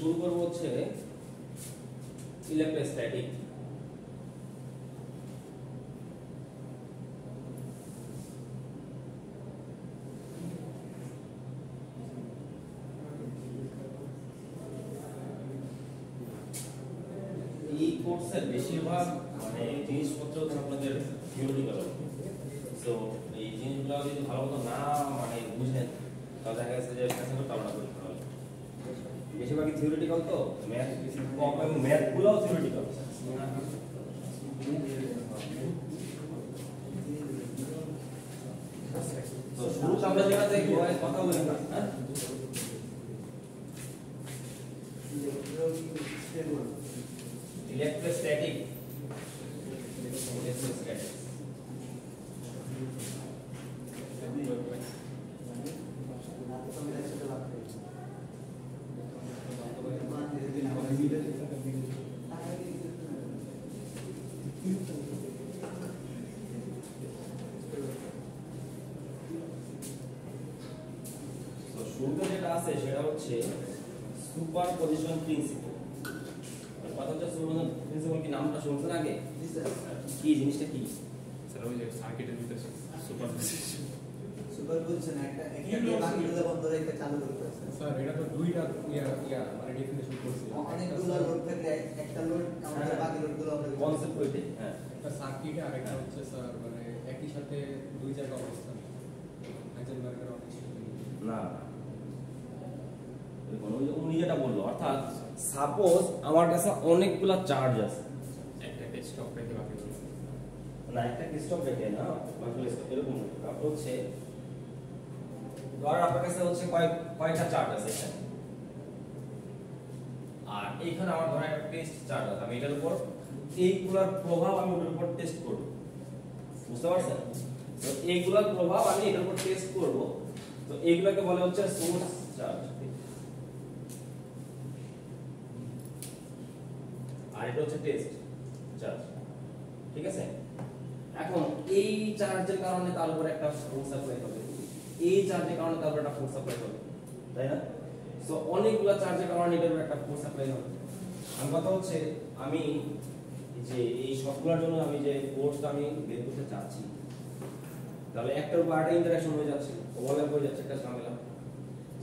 শুরু করব হচ্ছে ইলেকট্রোস্ট্যাটিক। এই কোর্সের বেশিরভাগ মানে জিনিসপত্র আপনাদের থিওরিটিক্যাল, সো এই জিনিসগুলো যদি ভালো মতো না মানে বুঝেন তাহলে দেখা যাচ্ছে যে কাছে করতে পারবেন না। বেশিরভাগই থিওরিটিক্যাল, তো ম্যাথ কম এবং ম্যাথগুলোও থিওরিটিক্যাল। তো শুরুতে আমরা যেটা দেখবো কথা বলি না, হ্যাঁ ইলেকট্রোস্ট্যাটিক। শুরুতে যেটা আছে সেটা হচ্ছে সুপারপজিশন প্রিন্সিপল। কথা হচ্ছে সুপারপজিশন প্রিন্সিপল কি নামটা শুনছেন আগে? কি জিনিসটা কি? স্যার ওই যে সার্কিটের ভিতরে সুপারপজিশন একটা বাকিগুলো বন্ধ রেখে চালু করতে আছে। স্যার এটা তো দুইটা মানে ডেফিনিশন করছি। অনেকগুলো লোড থাকলে একটা লোড আমাদের বাকি লোডগুলো আমরা কনসেপ্ট হইতে, হ্যাঁ একটা সার্কিটে আরেকটা হচ্ছে স্যার মানে একই সাথে দুই জায়গা অবস্থান হাইজেনবার্গের অনেক না দেখুন ওই যে উনি যেটা বললো, অর্থাৎ সাপোজ আমার কাছে অনেকগুলা চার্জ আছে, একটা স্টপ রেখে বাকিগুলো না একটা স্টপ রেখে না বাকিগুলো স্টপ এরকম আপনার হচ্ছে ধর আপনার কাছে হচ্ছে কয়টা চার্জ আছে এখানে, আর এইখানে আমার ধর একটা টেস্ট চার্জ আছে, আমি এটার উপর এইগুলার প্রভাব আমি ওটার উপর টেস্ট করব, বুঝতে পারছেন? তো এইগুলার প্রভাব আমি এটার উপর টেস্ট করব, তো এইগুলাকে বলে হচ্ছে সোর্স চার্জ, আর এটা হচ্ছে টেস্ট চার্জ। ঠিক আছে, এখন এই চার্জের কারণে তার উপর একটা ফোর্স অ্যাপ্লাই হবে, এই চার্জের কারণে তার উপর একটা ফোর্স অ্যাপ্লাই হবে, তাই না? সো অনেকগুলো চার্জের কারণে এটার উপর একটা ফোর্স অ্যাপ্লাই হবে। আমার কথা হচ্ছে আমি যে এই সবগুলোর জন্য আমি যে ফোর্সটা আমি বের করতে চাচ্ছি, তাহলে একটার উপর আরেকটা ইন্টারঅ্যাকশন হয়ে যাচ্ছে, ওভারল্যাপ হয়ে যাচ্ছে, একটা ঝামেলা।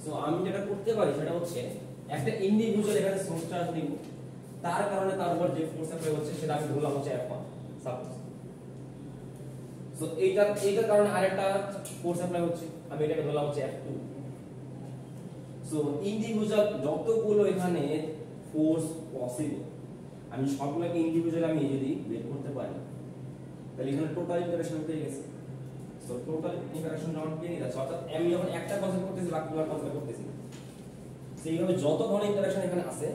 সো আমি যেটা করতে পারি সেটা হচ্ছে একটা ইন্ডিভিজুয়াল এখানে সোর্স চার্জ নিব, তার কারণে তার উপর যে ফোর্স অ্যাপ্লাই হচ্ছে সেটা আমি ধরলাম হচ্ছে F1 সাপোজ। সো এইটার কারণে আরেকটা ফোর্স অ্যাপ্লাই হচ্ছে, আমি এটাকে ধরলাম হচ্ছে F2। সো ইন্ডিভিজুয়াল যতগুলো এখানে ফোর্স পসিবল আমি সবগুলোকে ইন্ডিভিজুয়াল আমি যদি বের করতে পারি তাহলে এখানে টোটাল ইন্টারঅ্যাকশন পেয়ে গেছে। সো টোটাল ইন্টারঅ্যাকশন যখন পেয়ে যাচ্ছে, অর্থাৎ আমি যখন একটা কনসেপ্ট করতেছি বাকিগুলো কনসেপ্ট করতেছি, সেইভাবে যত ধরনের ইন্টারঅ্যাকশন এখানে আছে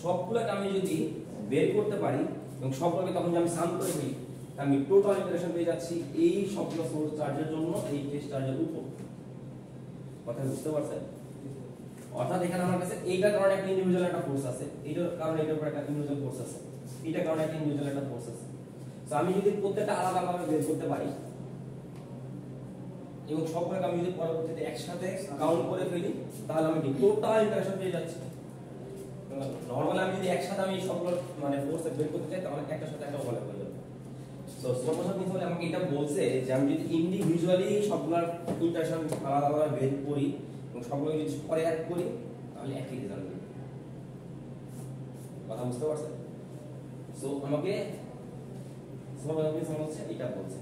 সবগুলোকে আমি যদি বের করতে পারি এবং সবগুলোকে তখন যদি আমি সাম করে দিই আমি টোটাল ইন্টারঅ্যাকশন পেয়ে যাচ্ছি এই সবগুলো সোর্স চার্জের জন্য এই টেস্ট চার্জের উপর। কথা বুঝতে পারছেন? অর্থাৎ এখানে আমার কাছে এইটার কারণে একটা ইন্ডিভিজুয়াল একটা ফোর্স আছে, এইটার কারণে এটার উপর একটা ইন্ডিভিজুয়াল ফোর্স আছে, এইটার কারণে একটা ইন্ডিভিজুয়াল একটা ফোর্স আছে। সো আমি যদি প্রত্যেকটা আলাদা আলাদা বের করতে পারি এবং সবগুলোকে আমি যদি পরবর্তীতে একসাথে কাউন্ট করে ফেলি তাহলে আমি টোটাল ইন্টারঅ্যাকশন পেয়ে যাচ্ছি। নরমালি আমি যদি একসাথে আমি সবগুলো মানে ফোর্স বের করতে চাই তাহলে একটার সাথে একটা ওভারল্যাপ হয়ে যাবে। সো সুপারপজিশন প্রিন্সিপাল আমাকে এটা বলছে যে আমি যদি ইন্ডিভিজুয়ালি সবগুলোর ইন্টারঅ্যাকশন আলাদা আলাদা বের করি এবং সবগুলো যদি পরে অ্যাড করি তাহলে একই রেজাল্ট হবে। কথা বুঝতে পারছেন? সো আমাকে সুপারপজিশন প্রিন্সিপাল হচ্ছে এটা বলছে।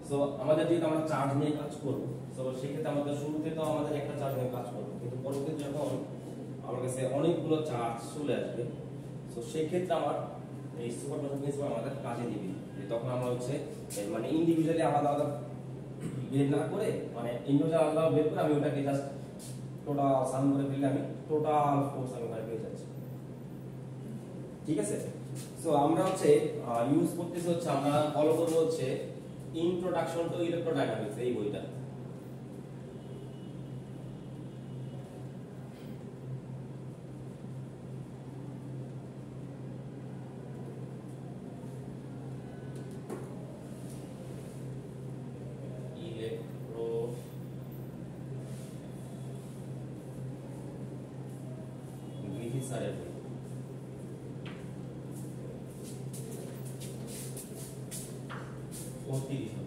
সো আমাদের যদি আমরা চার্জ নিয়ে কাজ করব, সো সেক্ষেত্রে আমাদের শুরুতে তো আমাদের একটা চার্জ নিয়ে কাজ করব, কিন্তু পরবর্তীতে যখন আমার কাছে অনেকগুলো চার্জ চলে আসবে সো সেই ক্ষেত্রে আমার এই সুপারপজিশন প্রিন্সিপাল আমাদের কাজে দিবে। যে তখন আমরা হচ্ছে মানে ইন্ডিভিজুয়ালি আলাদা আলাদা বের না করে মানে ইন্ডিভিজুয়াল আলাদা বের করে আমি ওটাকে জাস্ট টোটাল সাম করে ফেললে আমি টোটাল ফোর্স আমি ওখানে পেয়ে যাচ্ছি। ঠিক আছে, সো আমরা হচ্ছে ইউজ করতেছি হচ্ছে আমরা ফলো করব হচ্ছে ইন্ট্রোডাকশন টু ইলেকট্রোডাইনামিক্স এই বইটা। 4 কি দিশন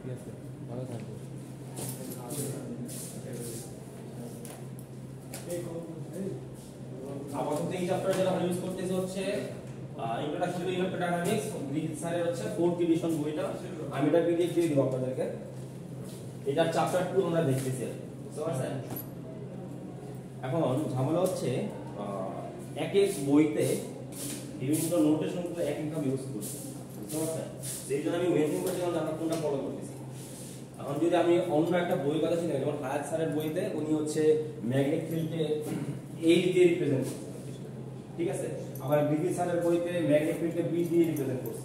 ঠিক আছে ভালো থাকো আপাতত এই চ্যাপ্টারে যেটা আমরা ইউজ করতেছি হচ্ছে ইন্ট্রোডাকশন টু ইলেক্ট্রোডাইনামিক্স গ্রিফিথ স্যারের হচ্ছে 4th এডিশন বইটা আমি এটা পিডিএফ দিয়ে দিব আপনাদেরকে এটা চ্যাপ্টার 2 আমরা দেখতেছি বুঝতে পারছেন এখন ঝামেলা হচ্ছে এক এক বইতে বিভিন্ন নোটেশন গুলো এক একভাবে ইউজ করছে বুঝতে পারছেন সেই জন্য আমি মেনটেন করছিলাম যে আমরা কোনটা ফলো করতেছি এখন যদি আমি অন্য একটা বই কথা চিনি যেমন হায়াত স্যারের বইতে উনি হচ্ছে ম্যাগনেটিক ফিল্ডে এই দিয়ে রিপ্রেজেন্ট করছে ঠিক আছে আবার গ্রিফিথ স্যারের বইতে ম্যাগনেটিক ফিল্ডে বি দিয়ে রিপ্রেজেন্ট করছে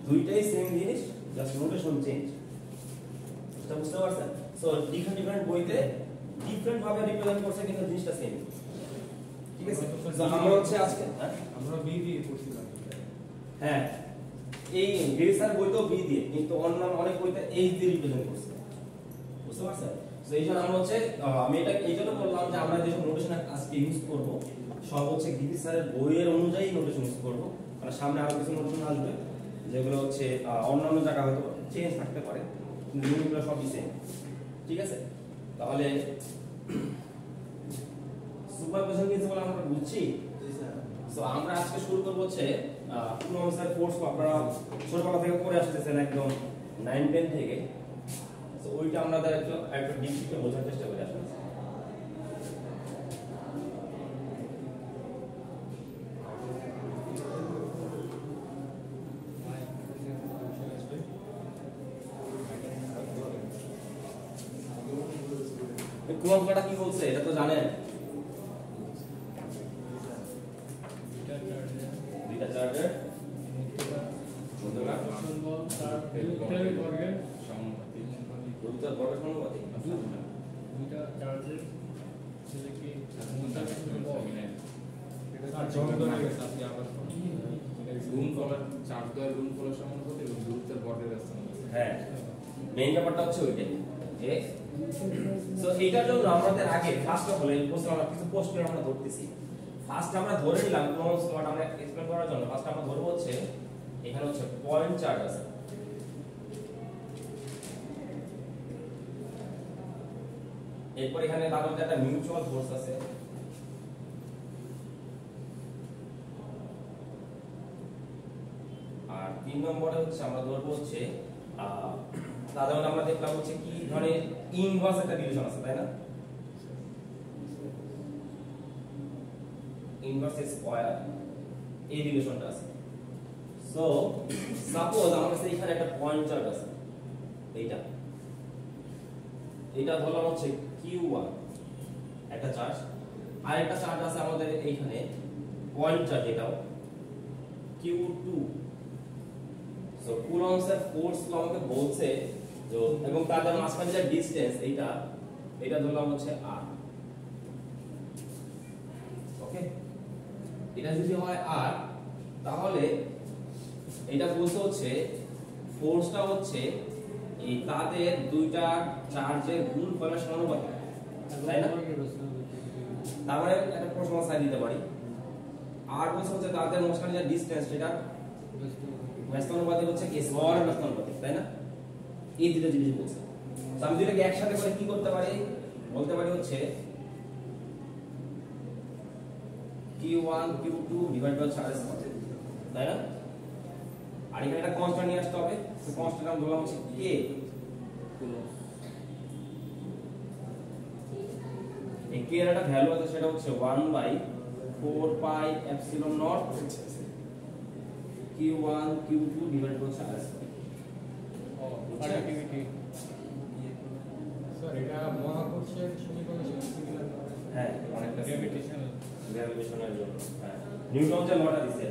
দুইটাই সেম জিনিস জাস্ট নোটেশন চেঞ্জ এটা বুঝতে পারছেন সো ডিফারেন্ট ডিফারেন্ট বইতে ডিফারেন্ট ভাবে রিপ্রেজেন্ট করছে কিন্তু জিনিসটা সেম ঠিক আছে সো আমরা হচ্ছে আজকে আমরা বি দিয়ে পড়ছিলাম হ্যাঁ এই গ্রিফিথ স্যারের বইতেও বি দিয়ে কিন্তু অন্যান্য অনেক বইতে এইচ দিয়ে রিপ্রেজেন্ট করছে বুঝতে পারছেন সো এই জন্য আমরা হচ্ছে আমি এটা এই জন্য বললাম যে আমরা যেসব নোটেশন আজকে ইউজ করব সব হচ্ছে গ্রিফিথ স্যারের বইয়ের অনুযায়ী নোটেশন ইউজ করব মানে সামনে আরো কিছু নোটেশন আসবে যেগুলো হচ্ছে অন্যান্য জায়গা হয়তো চেঞ্জ থাকতে পারে কিন্তু নিয়মগুলো সবই সেম ঠিক আছে তাহলে সুপারপোজিশন প্রিন্সিপাল আমরা বুঝছি সো আমরা আজকে শুরু করব হচ্ছে কুলম্বস এর ফোর্স আপনারা ছোটবেলা থেকে পড়ে আসতেছেন একদম 9 10 থেকে সো ওইটা আমরা একটু ডিপলি বোঝার চেষ্টা করি আসলে কুলম্বসটা কি বলছে এটা তো জানেন দুইটা চার্জের মধ্যকার দুইটার বর্গের সমানুপাতিক দুইটা চার্জের ছেলেকে হ্যাঁ মেইন ব্যাপারটা হচ্ছে ওইটাই সো এইটার জন্য আমাদের আগে ফার্স্ট অফ অল এই প্রশ্ন আমরা কিছু প্রশ্ন আমরা ধরতেছি ফার্স্ট আমরা ধরে নিলাম ক্লোজ নট আমরা এক্সপ্লেইন করার জন্য ফার্স্ট আমরা ধরব হচ্ছে এখানে হচ্ছে পয়েন্ট চার্জ আছে এরপর এখানে তার মধ্যে একটা মিউচুয়াল ফোর্স আছে আর 3 নম্বরে হচ্ছে আমরা ধরব হচ্ছে সাধারণত আমরা দেখলাম হচ্ছে কি ধরনের ইনভার্স একটা রিলেশন আছে তাই না ইনভার্স স্কয়ার এই রিলেশনটা আছে সো সাপোজ আমার কাছে এখানে একটা পয়েন্ট চার্জ আছে এইটা ধরলাম হচ্ছে Q1 একটা চার্জ আর একটা চার্জ আছে আমাদের এইখানে পয়েন্ট চার্জ এটাও Q2 সো কুলম্বস এর ফোর্স আমাকে বলছে যে এবং তাদের মাঝখানে যে ডিসটেন্স এটা ধরলাম হচ্ছে r ওকে এটা যদি হয় r তাহলে এটা বলতে হচ্ছে ফোর্সটা হচ্ছে এই তাদের দুইটা চার্জের গুণফলের সমানুপাতিক তাই না তারপরে একটা প্রশ্ন সাইড দিতে পারি r বলতে হচ্ছে তাদের মাঝখানে যে ডিসটেন্স সেটা ব্যস্তানুপাতিক হচ্ছে কি স্মল ব্যস্তানুপাতিক তাই না এই দুটো জিনিস বলছে তো আমি দুটোকে একসাথে করে কি করতে পারি বলতে পারি হচ্ছে Q1 Q2 divide by charge তাই না আর এখানে একটা কনস্ট্যান্ট নিয়ে আসতে হবে তো কনস্ট্যান্ট নাম ধরলাম হচ্ছে K এই K এর একটা ভ্যালু আছে সেটা হচ্ছে 1/4 pi epsilon naught Q1 Q2 divide by charge sir এটা মহাকর্ষের সমীকরণের সাথে সিমিলার হ্যাঁ অনেকটা গ্র্যাভিটেশনাল গ্র্যাভিটেশনের জন্য হ্যাঁ নিউটন যে লটা দিছে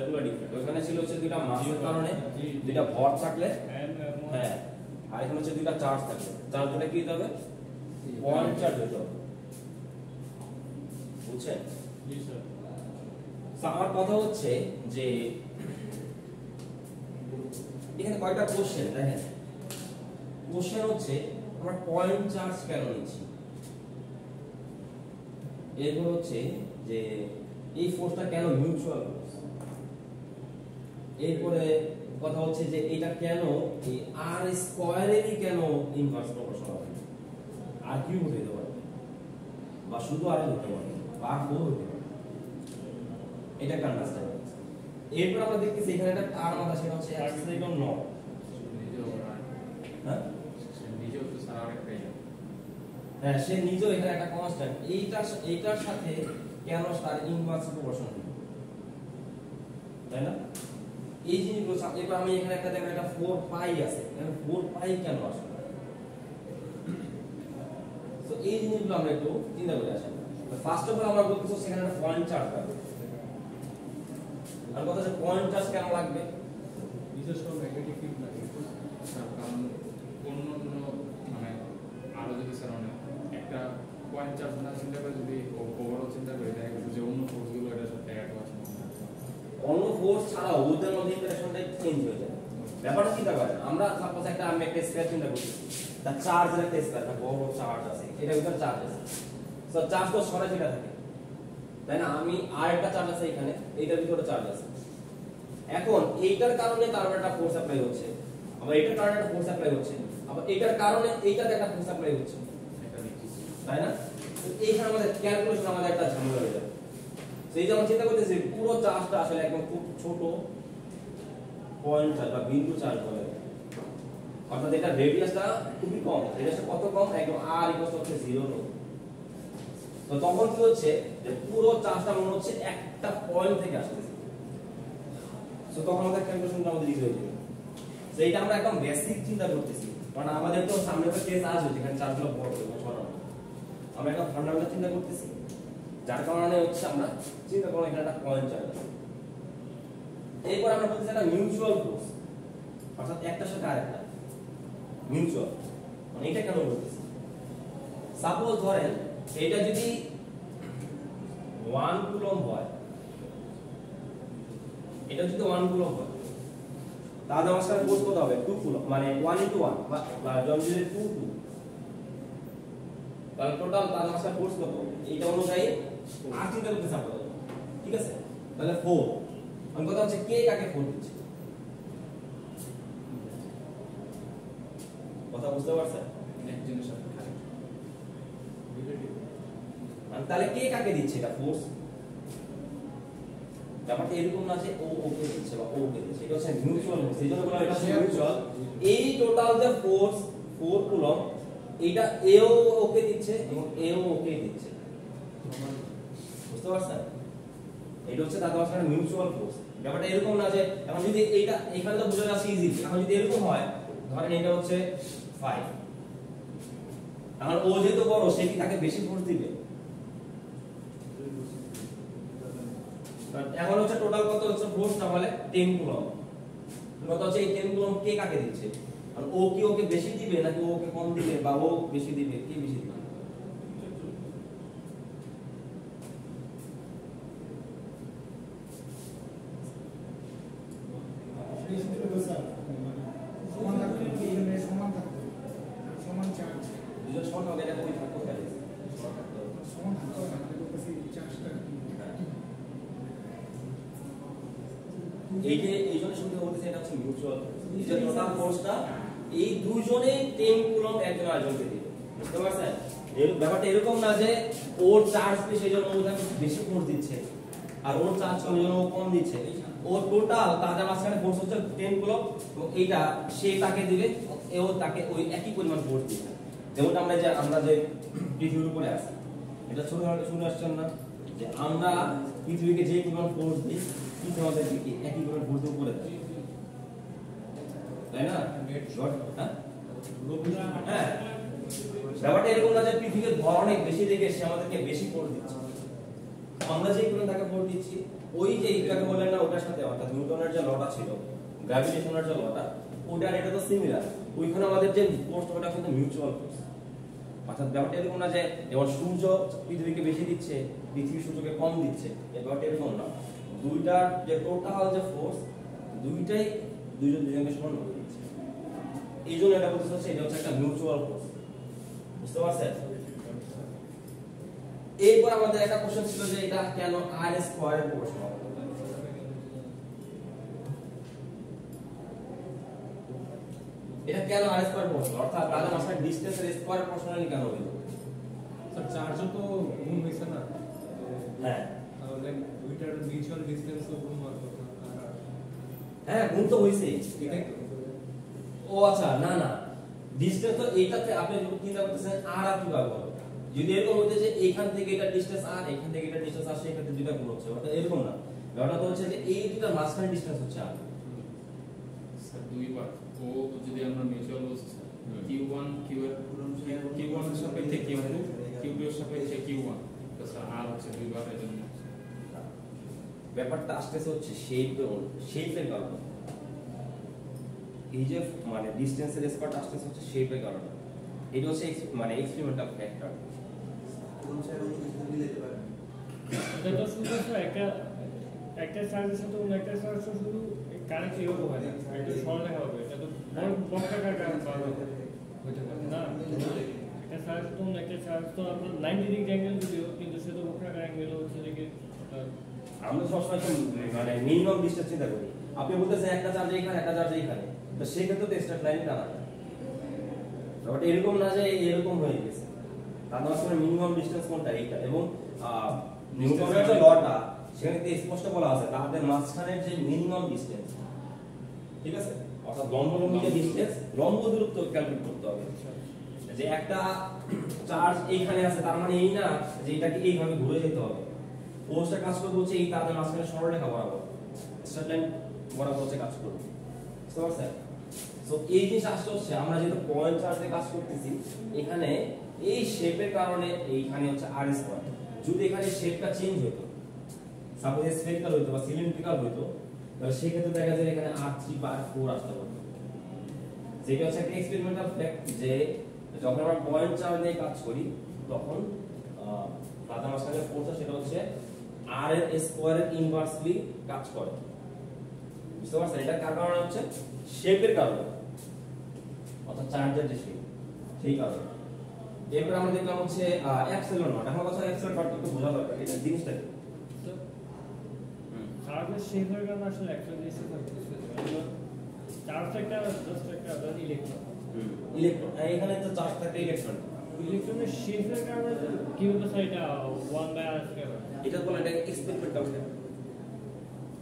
এগুলো ডিফারেন্ট ওখানে ছিল হচ্ছে দুটো মাসের কারণে দুটো ভর থাকলে হ্যাঁ আর এখানে হচ্ছে দুটো চার্জ থাকলে চার্জ দুটো কি হবে পয়েন্ট চার্জ হতে হবে বুঝছেন জি স্যার তো আমার কথা হচ্ছে যে এখানে কয়টা কোশ্চেন দেখেন কোশ্চেন হচ্ছে আমরা পয়েন্ট চার্জ কেন নিচ্ছি এরপর হচ্ছে যে এই ফোর্সটা কেন মিউচুয়াল ফোর্স এরপরে কথা হচ্ছে যে এটা কেন এই আর স্কয়ারেরই কেন ইনভার্স প্রপোর্শন হবে, আর কিউব হতে পারে বা শুধু আর হতে পারে বা আর ফোর হতে পারে, এটা আন্ডারস্ট্যান্ড। এরপর আমরা দেখতেছি এখানে একটা আর মাথা, সেটা হচ্ছে অ্যাপসিলন নট। হ্যাঁ হ্যাঁ, সে নিজেও এখানে একটা কনস্ট্যান্ট, এইটার সাথে কেন তার ইনভার্স প্রপোর্শন হবে, তাই না? এই জিনিসগুলো এবার আমি এখানে একটা দেখেন একটা 4 পাই আছে, এখানে 4 পাই কেন আসে? তো এই জিনিসগুলো আমরা একটু চিন্তা করে আসি। ফার্স্ট অফ অল আমরা বলতেছি সেখানে একটা পয়েন্ট চার্জ লাগবে, আর কথা হচ্ছে পয়েন্ট চার্জ কেন লাগবে? নিজস্ব ম্যাগনেটিক ফিল্ড লাগে, কারণ অন্য অন্য মানে আরো যদি স্যার অনেক একটা পয়েন্ট চার্জ না চিন্তা করে যদি ওভারঅল চিন্তা করে দেখা গেছে যে অন্য ফোর্সগুলো এটার সাথে অ্যাড আছে, অন্য ফোর্স ছাড়াও ওদের মধ্যে ইন্টারেকশনটা চেঞ্জ হয়ে যায়। ব্যাপারটা চিন্তা করেন, আমরা সাপোজ আমি একটা স্কয়ার চিন্তা করছি, তার চার্জের একটা স্কয়ার, একটা বড় চার্জ আছে, এটা ভিতরে চার্জ আছে, তো চার্জ তো সরাসরি থাকে, তাই না? আমি আর একটা চার্জ আছে এখানে, এইটার ভিতরে চার্জ আছে। এখন এইটার কারণে তার একটা ফোর্স অ্যাপ্লাই হচ্ছে, আবার এইটার কারণে একটা ফোর্স অ্যাপ্লাই হচ্ছে, আবার এইটার কারণে এইটাতে একটা ফোর্স অ্যাপ্লাই হচ্ছে, তাই না? তো এইখানে আমাদের ক্যালকুলেশন আমাদের একটা ঝামেলা হয়ে যাবে। সেই যেমন চিন্তা করতেছি পুরো চার্জটা আসলে একদম খুব ছোট পয়েন্ট চার্জ বা বিন্দু চার্জ বলে, অর্থাৎ এটা রেডিয়াসটা খুবই কম, রেডিয়াসটা কত কম, একদম r = 0। তো তখন কি হচ্ছে যে পুরো চার্জটা মনে হচ্ছে একটা পয়েন্ট থেকে আসছে, তো তখন আমাদের ক্যালকুলেশনটা আমাদের ইজি হয়ে যাবে। তো এটা আমরা একদম বেসিক চিন্তা করতেছি, কারণ আমাদের তো সামনে একটা কেস আসবে যেখানে চার্জগুলো বড় হবে, সরানো, আমরা একটা ফান্ডামেন্টাল চিন্তা করতেছি, যার কারণে হচ্ছে আমরা চিন্তা করব এখানে একটা পয়েন্ট চার্জ আছে। এরপর আমরা বলতেছি একটা মিউচুয়াল ফোর্স, অর্থাৎ একটার সাথে আরেকটা মিউচুয়াল, মানে এটা কেন বলতেছি? সাপোজ ধরেন এটা যদি 1 কুলম্ব হয়, এটা যদি 1 কুলম্ব হয়, তাহলে আমার ফোর্স কত হবে? 2 কুলম্ব, মানে 1 * 1 বা যদি 2 2, তাহলে টোটাল তার মাসের ফোর্স কত? এইটা অনুযায়ী আর চিন্তা করতে চাপ, ঠিক আছে? তাহলে 4, আমি কথা হচ্ছে কে কাকে 4 দিচ্ছে, কথা বুঝতে পারছেন? একজনের সাথে তাহলে কে কাকে দিচ্ছে এটা ফোর্স? ব্যাপারটা এরকম না যে ও ওকে দিচ্ছে বা ও ওকে দিচ্ছে, এটা হচ্ছে মিউচুয়াল ফোর্স। এই জন্য বলা হয় এটা মিউচুয়াল। এই টোটাল যে ফোর্স 4 কুলম্ব, এটা এও ওকে দিচ্ছে এবং এও ওকে দিচ্ছে, বুঝতে পারছেন? এটা হচ্ছে তাদের মাঝখানে মিউচুয়াল ফোর্স। ব্যাপারটা এরকম না যে এখন যদি এইটা এখানে তো বুঝে যাচ্ছে ইজি, এখন যদি এরকম হয়, ধরেন এটা হচ্ছে 5, এখন ও যেহেতু বড়, সে কি তাকে বেশি ফোর্স দিবে? এখন হচ্ছে টোটাল কত হচ্ছে ফোর্স, তাহলে 10 কুলম্ব। কত হচ্ছে এই 10 কুলম্ব কে কাকে দিচ্ছে? আর ও কি ওকে বেশি দিবে নাকি ও ওকে কম দিবে, বা ও বেশি দিবে, কে বেশি দিবে? দুজন সমান হবে, এটা কোথায় কোথায় আছে? এই যে এই জন্য শুনতে বলতেছে এটা হচ্ছে মিউচুয়াল ফোর্স। এই যে টোটাল ফোর্সটা এই দুজনেই 10 কুলম্ব একজন আরেকজনকে দিবে, বুঝতে পারছেন? এই ব্যাপারটা এরকম না যে ওর চার্জ বেশি, এই জন্য ও তাকে বেশি ফোর্স দিচ্ছে, আর ওর চার্জ কম, এই জন্য ও কম দিচ্ছে। ও টোটাল তাদের মাঝখানে ফোর্স হচ্ছে 10 কুলম্ব, এবং এইটা সে তাকে দিবে, এও তাকে ওই একই পরিমাণ ফোর্স দিবে। যেমন আমরা যে পৃথিবীর উপরে আছি, এটা ছোট হাতে শুনে আসছেন না যে আমরা পৃথিবীকে যে পরিমাণ ফোর্স দিই, পৃথিবী আমাদের দিকে একই পরিমাণ ফোর্স উপরে দেয়, তাই না? হ্যাঁ, ব্যাপারটা এরকম না যে পৃথিবীর ভর অনেক বেশি দেখে সে আমাদেরকে বেশি ফোর্স দিচ্ছে, আমরা যে পরিমাণ তাকে ফোর্স দিচ্ছি, ওই যে এইটাকে বলেন না ওটার সাথে, অর্থাৎ নিউটনের যে লটা ছিল, গ্র্যাভিটেশনের যে লটা, ওটার এটা তো সিমিলার। ওইখানে আমাদের যে ফোর্স, ওটা কিন্তু মিউচুয়াল ফোর্স। অর্থাৎ ব্যাপারটা এরকম না যে যেমন সূর্য পৃথিবীকে বেশি দিচ্ছে, পৃথিবী সূর্যকে কম দিচ্ছে, এই ব্যাপারটা এরকম না। দুইটার যে টোটাল যে ফোর্স, দুইটাই দুজনকে সমান করে দিচ্ছে। এই জন্য এটা বলতে হচ্ছে এটা হচ্ছে একটা মিউচুয়াল ফোর্স, বুঝতে পারছেন? এরপর আমাদের একটা কোশ্চেন ছিল যে এটা কেন আর স্কয়ারের প্রপোর্শনাল। এটা কেন আর স্কয়ার প্রপোর্শনাল, অর্থাৎ তাদের মাঝখানে ডিসটেন্সের স্কয়ার প্রপোর্শনালি কেন হইল? স্যার চার্জও তো গুণ হয়েছে না, হ্যাঁ তাহলে দুইটার মিউচুয়াল ডিসটেন্সও গুণ হওয়ার কথা। হ্যাঁ গুণ তো হইছে। এটাই তো ও আচ্ছা, না না, ডিসটেন্স তো এইটাতে আপনি যখন চিন্তা করতেছেন আর আর কি ভাবে যদি এরকম হতে যে এইখান থেকে এটা ডিসটেন্স আর এখান থেকে এটা ডিসটেন্স আসে, এখান থেকে দুইটা গুণ হচ্ছে, ওটা এরকম না। ব্যাপারটা তো হচ্ছে যে এই দুইটার মাঝখানে ডিসটেন্স হচ্ছে আর। স্যার দুইবার ও যদি আমরা মিউচুয়াল বলছি স্যার Q1 Q1 এর সাপেক্ষে Q2 Q2 এর সাপেক্ষে Q1 তো স্যার আর হচ্ছে দুইবার এজন্য ব্যাপারটা আসতেছে হচ্ছে শেপের কারণে। এই যে মানে ডিসটেন্সের স্কয়ারটা আসতেছে হচ্ছে শেপের কারণে। এটা হচ্ছে মানে এক্সপেরিমেন্টাল ফ্যাক্টর। কোন সাইড মিলাইতে পারে এটা তো শুধু স্যার একটা চার্জের সাথে অন্য একটা চার্জ শুধু কারেন্ট এভাবে হয় না, এটা সরলরেখা হবে, এটা তো বক্রাকার কারেন্ট পাবে হইতে পারে না। একটা চার্জ তো অন্য একটা চার্জ তো আপনার 90 ডিগ্রি অ্যাঙ্গেল যদিও, কিন্তু সে তো বক্রাকার অ্যাঙ্গেল হচ্ছে যে আমরা সবসময় মানে মিনিমাম ডিসটেন্স চিন্তা করি। আপনি বলতেছেন একটা চার্জ এখানে একটা চার্জ এখানে, তো সেই ক্ষেত্রে তো স্ট্রেট লাইন টানা যায়। ব্যাপারটা এরকম না যে এরকম হয়ে গেছে, তার মানে মিনিমাম ডিসটেন্স কোনটা এইটা, এবং নিউটনের যে লটা সেখানে কিন্তু স্পষ্ট বলা আছে তাদের মাঝখানের যে মিনিমাম ডিসটেন্স, ঠিক আছে, অর্থাৎ লম্ব যে ডিসটেন্স, লম্ব দূরত্ব ক্যালকুলেট করতে হবে। যে একটা চার্জ এইখানে আছে তার মানে এই না যে এটাকে এইভাবে ঘুরে যেতে হবে। ফোর্সটা কাজ করবে হচ্ছে এই তাদের মাঝখানে সরলরেখা বরাবর, স্ট্রেট লাইন বরাবর হচ্ছে কাজ করবে, বুঝতে পারছেন? সো এই জিনিস আসলে হচ্ছে আমরা যেহেতু পয়েন্ট চার্জে কাজ করতেছি, এখানে এই শেপের কারণে এইখানে হচ্ছে আর স্কয়ার। যদি এখানে শেপটা চেঞ্জ হতো, সাপোজ স্ফেরিক্যাল হইতো বা সিলিন্ড্রিক্যাল হইতো, তাহলে সেই ক্ষেত্রে দেখা যায় এখানে R3 বা R4 আসতে পারতো। যেটা হচ্ছে একটা এক্সপেরিমেন্টাল ফ্যাক্ট যে যখন আমরা পয়েন্ট চার্জ নিয়ে কাজ করি তখন তাদের মাঝখানে ফোর্সটা সেটা হচ্ছে আর এর স্কয়ারের ইনভার্সলি কাজ করে, বুঝতে পারছেন? এটা কার কারণে হচ্ছে? শেপের কারণে, অর্থাৎ চার্জের যে শেপ সেই কারণে। এরপর আমরা দেখলাম হচ্ছে এপসিলন নট। এখন কথা এপসিলন নট একটু বোঝা দরকার, এটা জিনিসটা কি? চার্জের শেপের কারণে আসলে একটা জিনিস চার্জ একটা জাস্ট একটা ইলেকট্রন, ইলেকট্রন এখানে তো চার্জ থাকে ইলেকট্রন, ইলেকট্রনের শেপের কারণে কি হতো স্যার? এটা 1/r স্কয়ার হয়। এটা বলে এটা এক্সপেরিমেন্টাল ফ্যাক্ট,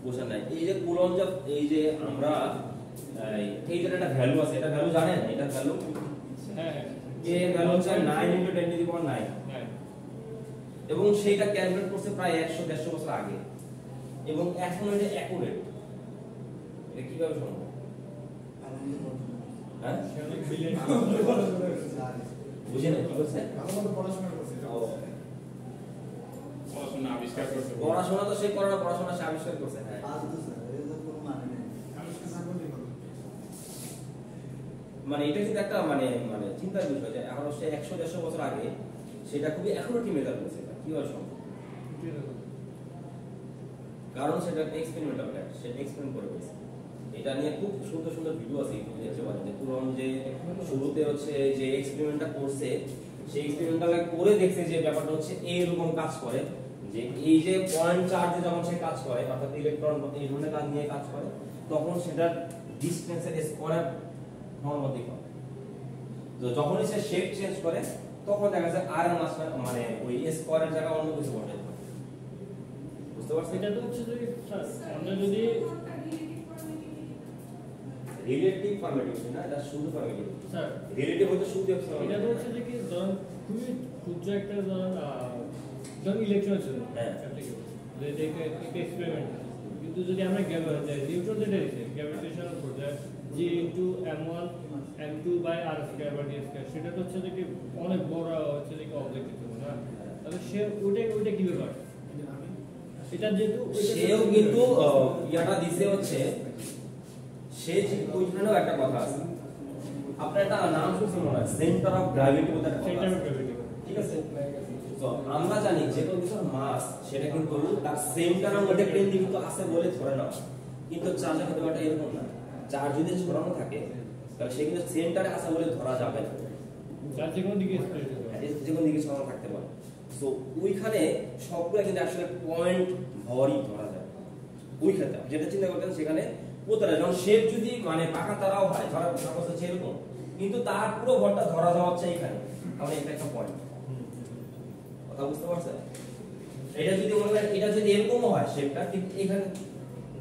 বুঝছেন না? এই যে কুলম্ব যে এই যে আমরা এই যে একটা ভ্যালু আছে, এটা ভ্যালু জানেন? এটা ভ্যালু হ্যাঁ হ্যাঁ এর ভ্যালু হচ্ছে 9 × 10⁹ হ্যাঁ, এবং সেইটা ক্যালকুলেট করছে প্রায় 100-150 বছর আগে, এবং এখন এটা অ্যাকুরেট। এটা কিভাবে সম্ভব? হ্যাঁ সেটা বিলিয়ন বুঝেন কি বলছে? পড়াশোনা আবিষ্কার করতে পড়াশোনা তো সে করে না, পড়াশোনা সে আবিষ্কার করছে। হ্যাঁ আজ তো স্যার এর তো কোনো মানে নেই মানে এটা কিন্তু একটা মানে মানে চিন্তার বিষয় যে এখন সে 100-150 বছর আগে সেটা খুবই অ্যাকুরেটলি মেজার করেছে। এটা কিভাবে সম্ভব? কারণ সেটা একটা এক্সপেরিমেন্টাল ফ্যাক্ট, সেটা এক্সপেরিমেন্ট করে গেছে। এটা নিয়ে খুব সুন্দর সুন্দর ভিডিও আছে ইউটিউবে, দেখতে পারেন যে পুরন যে শুরুতে হচ্ছে যে এক্সপেরিমেন্টটা করছে, সেই এক্সপেরিমেন্টটা করে দেখছে যে ব্যাপারটা হচ্ছে এইরকম কাজ করে, যে এই যে পয়েন্ট চার্জে যখন সে কাজ করে, অর্থাৎ ইলেকট্রন এই ধরনের কাজ নিয়ে কাজ করে, তখন সেটা ডিসটেন্সের স্কয়ার সমানুপাতিক হয়। তো যখনই সে শেপ চেঞ্জ করে তখন দেখা যায় আর এর মাঝখানে মানে ওই স্কয়ারের জায়গায় অন্য কিছু বসে, বুঝতে পারছেন? এটা তো হচ্ছে যে আমরা যদি রিলেটিভ পারমিটিভিটি না, এটা শুধু পারমিটিভিটি। স্যার রিলেটিভ হচ্ছে শুধু এপসিলন। এটা তো হচ্ছে যে কি ধরুন খুবই ক্ষুদ্র একটা ধরুন ইলেকট্রন ছিল, হ্যাঁ। একটা এক্সপেরিমেন্ট, কিন্তু যদি আমরা নিউটন যেটা দিয়েছে gravitational force G × m1 m2/r² বা d², সেটা তো হচ্ছে যে কি অনেক বড় হচ্ছে যে কি অবজেক্ট ছিল না, তাহলে সে ওইটা কি ব্যাপার? এটা যেহেতু সেও কিন্তু ইয়াটা দিছে হচ্ছে সে ওইখানেও একটা কথা আছে, আপনার একটা নাম শুনছেন মনে হয়, সেন্টার অফ গ্র্যাভিটি বলতে একটা কথা সেন্টার আছে, অফ গ্র্যাভিটি, ঠিক আছে? তো আমরা জানি যে কোনো কিছুর মাস সেটা কিন্তু তার সেন্টারের মধ্যে কেন্দ্রীভূত আছে বলে ধরে নাও, কিন্তু চার্জের ক্ষেত্রে এটা এরকম না। চার্জ যদি ছড়ানো থাকে তাহলে সে কিন্তু সেন্টারে আছে বলে ধরা যাবে না, যার যে কোনো দিকে স্প্রেড হতে পারে। যে কোনো দিকে ছড়ানো থাকতে পারে। সো ওইখানে সবগুলো কিন্তু আসলে পয়েন্ট ভরই ধরা যায়। ওই ক্ষেত্রে যেটা চিন্তা করতেন সেখানে প্রত্যেকটা যেমন শেপ যদি মানে পাকা তারাও হয় ধরা সাপোজ হচ্ছে এরকম, কিন্তু তার পুরো ঘরটা ধরা যাওয়া হচ্ছে এখানে, তাহলে এটা একটা পয়েন্ট। কথা বুঝতে পারছেন? এটা যদি মনে করেন এটা যদি এরকমও হয় শেপটা, কিন্তু এখানে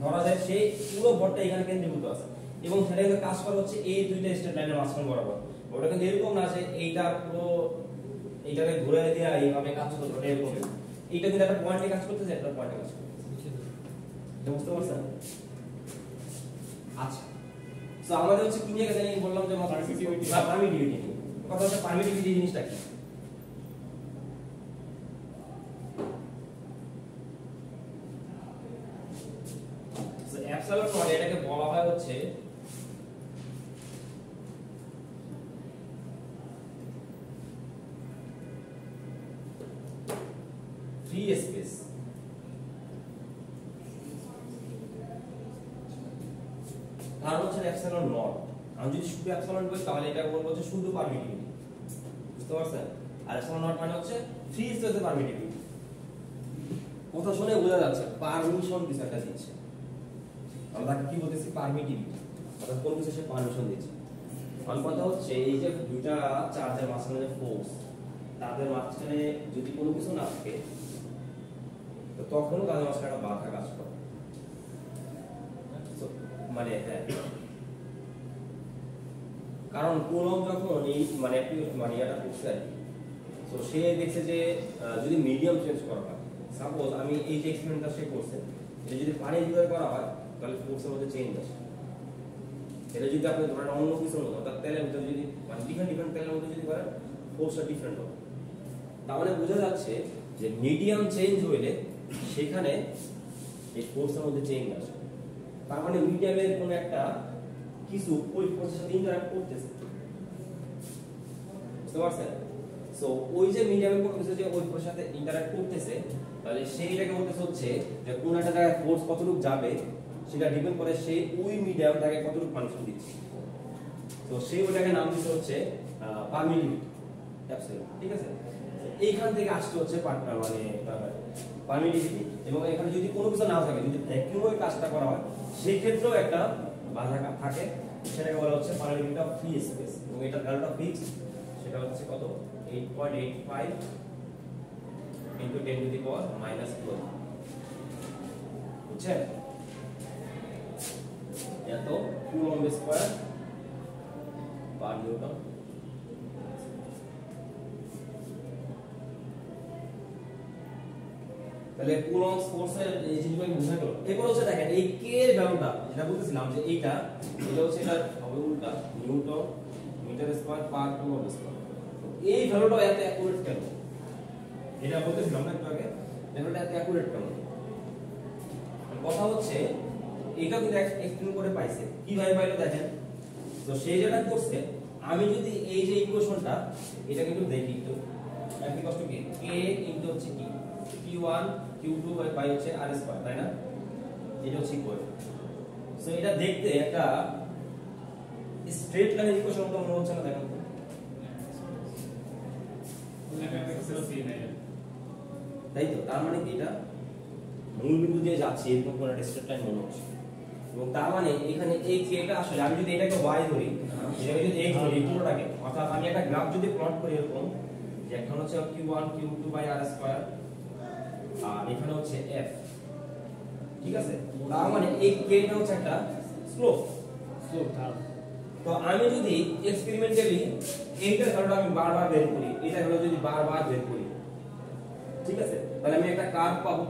ধরা যায় সেই পুরো ঘরটা এখানে কেন্দ্রীভূত আছে এবং সেটা কিন্তু কাজ করা হচ্ছে এই দুইটা স্ট্রেট লাইনের মাঝখানে বরাবর। ওটা কিন্তু এরকম না যে এইটা পুরো এইটাকে ঘুরে দেয়া এইভাবে কাজ করবে, ওটা এরকম। এইটা কিন্তু একটা পয়েন্টে কাজ করতেছে, একটা পয়েন্টে কাজ করতেছে। এটা বুঝতে পারছেন? আচ্ছা, তো আমাদের হচ্ছে কি নিয়ে গেছে আমি বললাম যে পারমিটিভিটি। কথা হচ্ছে পারমিটিভিটি জিনিসটা কি? অ্যাবসলিউট মানে এটাকে বলা হয় হচ্ছে ফ্রি স্পেস। কারণ হচ্ছে অ্যাবসলিউট নট। আমি যদি শুধু অ্যাবসলিউট বলি তাহলে এটা বলবো হচ্ছে শুধু পারমিটিভিটি। বুঝতে পারছেন? আর অ্যাবসলিউট নট মানে হচ্ছে ফ্রি স্পেসে পারমিটিভিটি। কথা শুনে বোঝা যাচ্ছে পারমিশন কিছু একটা দিচ্ছে। আমরা কি বলতেছি? পারমিটিভিটি, অর্থাৎ কোন কিছু সে পারমিশন দিচ্ছে। আমার কথা হচ্ছে এই যে দুইটা চার্জের মাঝখানে যে ফোর্স, তাদের মাঝখানে যদি কোনো কিছু না থাকে তো তখন তাদের মাঝখানে একটা বাধা কাজ করে। মানে হ্যাঁ, কারণ কুলম্ব যখন এই মানে এটা করছে আর কি, তো সে দেখছে যে যদি মিডিয়াম চেঞ্জ করা হয়, সাপোজ আমি এই যে এক্সপেরিমেন্টটা সে করছে, এটা যদি পানি ভিতরে করা হয় তাহলে ফোর্সের মধ্যে চেঞ্জ আসে। এটা যদি আপনি ধরেন অন্য কিছুর মধ্যে, অর্থাৎ তেলের মধ্যে যদি মানে ডিফারেন্ট তেলের মধ্যে যদি করেন, ফোর্সটা ডিফারেন্ট হবে। তাহলে বোঝা যাচ্ছে যে মিডিয়াম চেঞ্জ হইলে সেখানে এই ফোর্সের মধ্যে চেঞ্জ আসে। তার মানে মিডিয়ামের কোনো একটা কিছু ওই ফোর্সের সাথে ইন্টারঅ্যাক্ট করতেছে। বুঝতে পারছেন? সো ওই যে মিডিয়ামের কোনো কিছু যে ওই ফোর্সের সাথে ইন্টারঅ্যাক্ট করতেছে, তাহলে সেইটাকে বলতেছে হচ্ছে যে কোন একটা জায়গায় ফোর্স কতটুকু যাবে সেটা ডিপেন্ড করে সেই ওই মিডিয়ামটাকে কতটুকু পারমিশন দিচ্ছে। তো সেই ওটাকে নাম দিতে হচ্ছে পারমিটিভিটি। অ্যাবসলিউট, ঠিক আছে? এইখান থেকে আসতে হচ্ছে মানে পারমিটিভিটি। এবং এখানে যদি কোনো কিছু না থাকে, যদি ভ্যাকুয়ামে কাজটা করা হয়, সেই ক্ষেত্রেও একটা বাধা থাকে, সেটাকে বলা হচ্ছে পারমিটিভিটি অফ ফ্রি স্পেস। এবং এটা ভ্যালুটা ফিক্সড, সেটা হচ্ছে কত? 8.85 into 10 to the power -12। বুঝছেন? এত কুলম্ব স্কয়ার পার নিউটন। তাহলে কুলম্ব ফোর্সের এই জিনিসগুলো বুঝা গেল। এরপর হচ্ছে দেখেন এই কে এর ভ্যালুটা যেটা বলতেছিলাম যে এটা হচ্ছে এটা হবে উল্টা newton metre square per coulomb square. এই ভ্যালুটা এত অ্যাকুরেট কেন? এটা বলতেছিলাম না একটু আগে, ভ্যালুটা এত অ্যাকুরেট কেন? কথা হচ্ছে এটা কিন্তু এক্সপ্লেন করে পাইছে। কিভাবে পাইলো দেখেন। তো সেই যেটা করছে, আমি যদি এই যে ইকুয়েশনটা এটা কিন্তু দেখি তো f = কি k ইনটু হচ্ছে কি q1 q2 বাই হচ্ছে r স্কয়ার, তাই না? এটা হচ্ছে ইকুয়েশন। সো এটা দেখতে একটা স্ট্রেট লাইনের ইকুয়েশন মতো মনে হচ্ছে না? দেখেন তো, তাই তো? তার মানে কি এটা মূল বিন্দু দিয়ে যাচ্ছে এরকম কোন একটা স্ট্রেট লাইন মনে হচ্ছে। এবং তার মানে এখানে এই কেটা আসলে আমি যদি এটাকে y ধরি, এটাকে যদি x ধরি পুরোটাকে, অর্থাৎ আমি একটা গ্রাফ যদি প্লট করি এরকম যে এখন হচ্ছে q1 q2 by r square আর এখানে হচ্ছে f, ঠিক আছে? তার মানে এই কেটা হচ্ছে একটা স্লোপ। তো আমি যদি এক্সপেরিমেন্টালি এইটার ভ্যালুটা আমি বারবার বের করি, এটার ভ্যালু যদি বারবার বের করি, ঠিক আছে, তাহলে আমি একটা কার্ভ পাবো।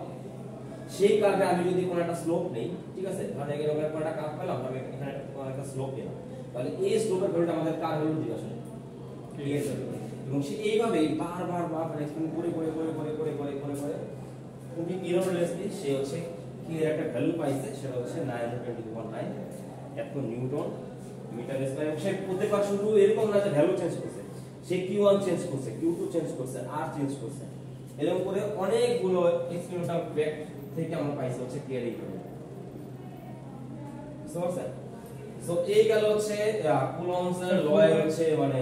সেই কার্ভে আমি যদি কোনো একটা স্লোপ নেই, ঠিক আছে, মানে এরকম একটা কার্ভ পেলাম, আমি এখানে কোনো একটা স্লোপ পেলাম, তাহলে এই স্লোপের ভ্যালুটা আমাদের কার ভ্যালু দিবে আসলে ঠিক আছে। এবং সে এইভাবে বারবার এক্সপেরিমেন্ট করে খুবই ইরোলেসলি সে হচ্ছে কি একটা ভ্যালু পাইছে, সেটা হচ্ছে 921.9 এত নিউটন মিটার স্কয়ার। সে প্রত্যেকবার শুধু এরকম না যে ভ্যালু চেঞ্জ করছে, সে q1 চেঞ্জ করছে, q2 চেঞ্জ করছে, r চেঞ্জ করছে, এরকম করে অনেকগুলো এক্সপেরিমেন্টাল ফ্যাক্ট থেকে আমরা পাইছি হচ্ছে ক্লিয়ার ইকুয়েশন। সো এই গেল হচ্ছে কুলম্বসের ল এর হচ্ছে মানে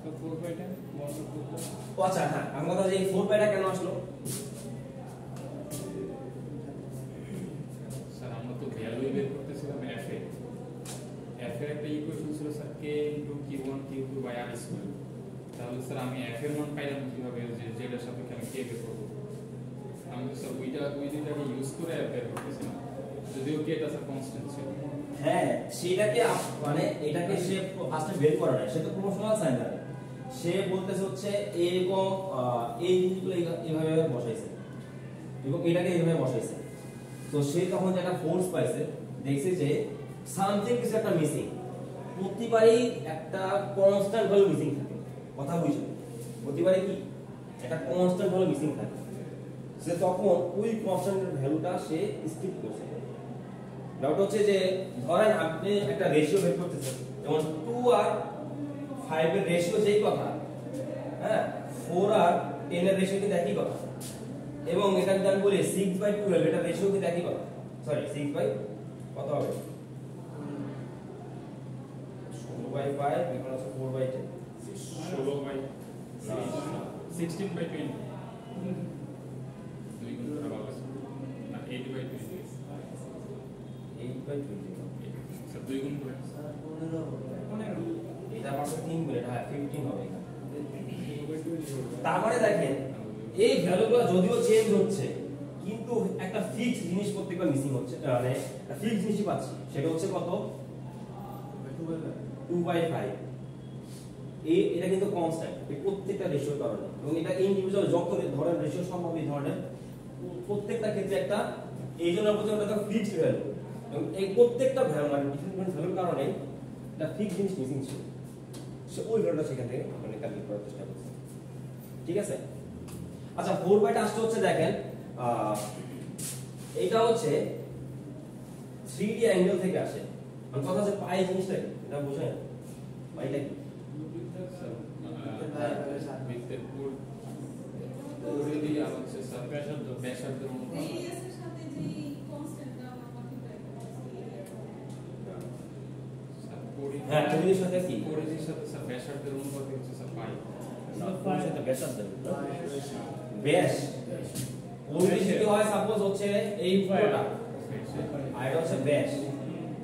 তো 4/টা আচ্ছা হ্যাঁ, আমি কথা যে 4/টা কেন আসলো? স্যার আমরা তো ভ্যালু বের করতেছিলাম f এ, আর স্কয়ার, তাহলে স্যার আমি f এর মান পাইলাম কিভাবে, যে যেটার সাপেক্ষে আমি k বের করব? আমি তো স্যার ওই দুইটাকে ইউজ করে বের করতেছি না, যদিও k টা স্যার কনস্ট্যান্ট ছিল। হ্যাঁ, সেটাকে মানে এটাকে সে ফার্স্টে বের করে না, সে তো প্রমোশনাল সাইন জানে। সে বলতেছে হচ্ছে a এবং এই জিনিসগুলো এইভাবে বসাইছে এবং এটাকে এইভাবে বসাইছে। তো সে তখন যে একটা ফোর্স পাইছে, দেখছে যে সামথিং কিছু একটা মিসিং। প্রতিবারই একটা কনস্ট্যান্ট ভ্যালু মিসিং থাকে, কথা বুঝছো? প্রতিবারই কি একটা কনস্ট্যান্ট ভ্যালু মিসিং থাকে। সে তখন ওই কনস্ট্যান্ট ভ্যালুটা সে স্কিপ করছে। ডাউট হচ্ছে যে ধরেন আপনি একটা রেশিও বের করতেছেন, যেমন 2 আর 5 এর রেশিও যেই কথা, হ্যাঁ 4 আর 10 এর রেশিও কিন্তু একই কথা, এবং এটা যদি আমি বলি 6/12 এটা রেশিও কিন্তু একই কথা। সরি 6 বাই কত হবে 16/5 এখন আছে 4/10 16/20 দুই গুণ করে ভাগ আছে না 8/20 8/20 স্যার দুই গুণ করে এটা পাশে 3 গুণ, এটা 15 হবে এখানে। তার মানে দেখেন এই ভ্যালুগুলো যদিও চেঞ্জ হচ্ছে, কিন্তু একটা ফিক্সড জিনিস প্রত্যেকবার মিসিং হচ্ছে, মানে একটা ফিক্সড জিনিসই পাচ্ছি, সেটা হচ্ছে কত 2/5। এটা কিন্তু কনস্ট্যান্ট এই প্রত্যেকটা রেশিওর কারণে, এবং এটা ইন্ডিভিজুয়াল যত ধরেন রেশিও সম্ভব এই ধরনের প্রত্যেকটা ক্ষেত্রে একটা এই জন্য বলতে একটা ফিক্সড ভ্যালু, এবং এই প্রত্যেকটা ভ্যালু মানে ডিফারেন্ট ভ্যালুর কারণে একটা ফিক্সড জিনিস মিসিং ছিল। সে ওই ভ্যালুটা সেখান থেকে মানে ক্যালকুলেট করার চেষ্টা করছে। ঠিক আছে? আচ্ছা 4/টা আসছে হচ্ছে দেখেন এইটা হচ্ছে 3D অ্যাঙ্গেল থেকে আসে। মানে কথা হচ্ছে পাই জিনিসটা কি এটা বোঝেন? পাইটা কি? বৃত্তের পরিধি আর হচ্ছে স্যার ব্যাসার্ধ অনুপাত। রেডিয়াস এর সাথে যে কনস্ট্যান্টটা আমরা মাল্টিপ্লাই করতেছি স্যার পরিধি, হ্যাঁ পরিধির সাথে কি? পরিধির সাথে স্যার ব্যাসার্ধের অনুপাত হচ্ছে স্যার পাই। না পরিধির সাথে ব্যাসার্ধ ব্যাস পরিধি যদি হয় সাপোজ হচ্ছে এই পুরোটা আর এটা হচ্ছে ব্যাস।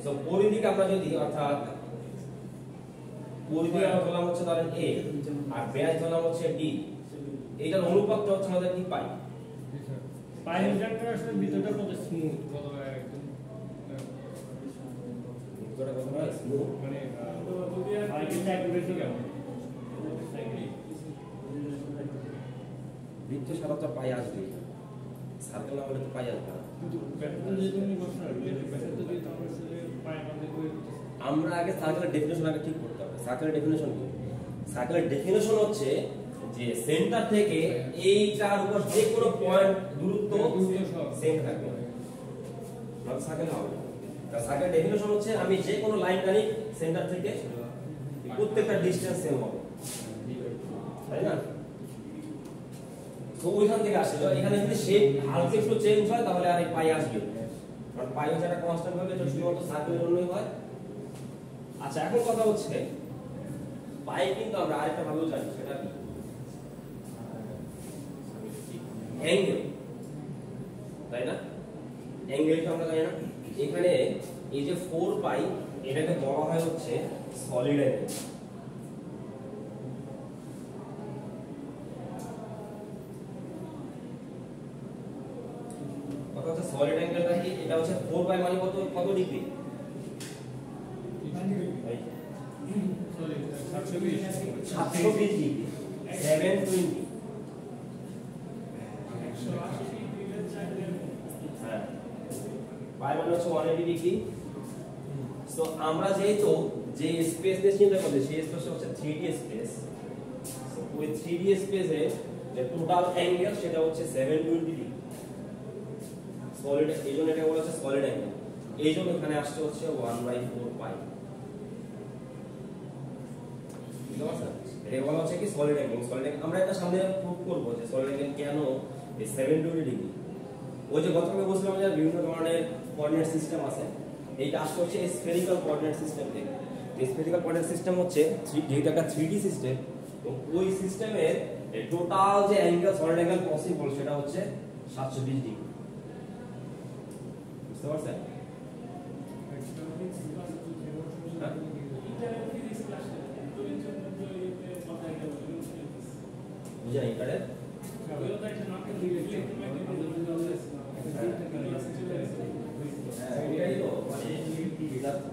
সো পরিধিকে আমরা যদি অর্থাৎ পরিধি আমরা ধরলাম হচ্ছে ধরেন a আর ব্যাস ধরলাম হচ্ছে d, এইটার অনুপাতটা হচ্ছে আমাদের কি পাই। পাই মিটারটা আসলে ভিতরটা কত স্মুথ, কত একদম পুরোটা কত হয় স্মুথ মানে পাইকে অ্যাকুরেসি কেমন বৃত্ত সাধারণত পাই আসবে, সার্কেল না হলে তো পাই আসবে না। কিন্তু ব্যাসার্ধ যদি তুমি করছ না ব্যাসার্ধ যদি আমরা আসলে পাই আমাদের করে আমরা আগে সার্কেলের ডেফিনেশন আগে ঠিক করতে হবে। সার্কেলের ডেফিনেশন কি? সার্কেলের ডেফিনেশন হচ্ছে যে সেন্টার থেকে এইটার উপর যে কোনো পয়েন্ট দূরত্ব সেম থাকবে, নট সার্কেল হবে। তার সার্কেল ডেফিনেশন হচ্ছে আমি যে কোনো লাইন টানি সেন্টার থেকে প্রত্যেকটা ডিসটেন্স সেম হবে, তাই না? তো ওইখান থেকে আসে, তো এখানে যদি শেপ হালকা একটু চেঞ্জ হয় তাহলে আর এই পাই আসবে, কারণ পাই হচ্ছে একটা কনস্ট্যান্ট ভাবে, এটা শুধুমাত্র সার্কেলের জন্যই হয়। আচ্ছা এখন কথা হচ্ছে পাই কিন্তু আমরা আরেকটা ভাবেও জানি, সেটা কি? অ্যাঙ্গেল, তাই না? অ্যাঙ্গেলটা আমরা জানি না। এখানে এই যে 4 পাই এটাকে বলা হয় হচ্ছে সলিড অ্যাঙ্গেল। কথা হচ্ছে সলিড অ্যাঙ্গেলটা কি? এটা হচ্ছে 4 পাই মানে কত কত ডিগ্রি? এই 720 ডিগ্রি 720। হ্যাঁ পাই মানে হচ্ছে 180 ডিগ্রি। সো আমরা যেহেতু যে স্পেস নিয়ে চিন্তা করছি সেই স্পেস হচ্ছে 3D স্পেস, ওই 3D স্পেসে যে টোটাল অ্যাঙ্গেল সেটা হচ্ছে 720 ডিগ্রি সলিড, এই জন্য এটা বলা হচ্ছে সলিড অ্যাঙ্গেল। এই জন্য এখানে আসছে হচ্ছে 1/4 পাই। বুঝতে পারছেন? এটা বলা হচ্ছে কি সলিড অ্যাঙ্গেল। সলিড অ্যাঙ্গেল আমরা একটা সামনে প্রুভ করব যে সলিড অ্যাঙ্গেল কেন এই 720 ডিগ্রি। ওই যে গতকাল বলছিলাম যে বিভিন্ন ধরনের কোঅর্ডিনেট সিস্টেম আছে, এইটা আসছে হচ্ছে স্ফেরিক্যাল কোঅর্ডিনেট সিস্টেম থেকে। স্ফেরিক্যাল কোঅর্ডিনেট সিস্টেম হচ্ছে যেহেতু একটা 3D সিস্টেম, তো ওই সিস্টেমের টোটাল যে অ্যাঙ্গেল সলিড অ্যাঙ্গেল পসিবল সেটা হচ্ছে 720 ডিগ্রি। বুঝতে পারছেন? বুঝেন ইন্টারের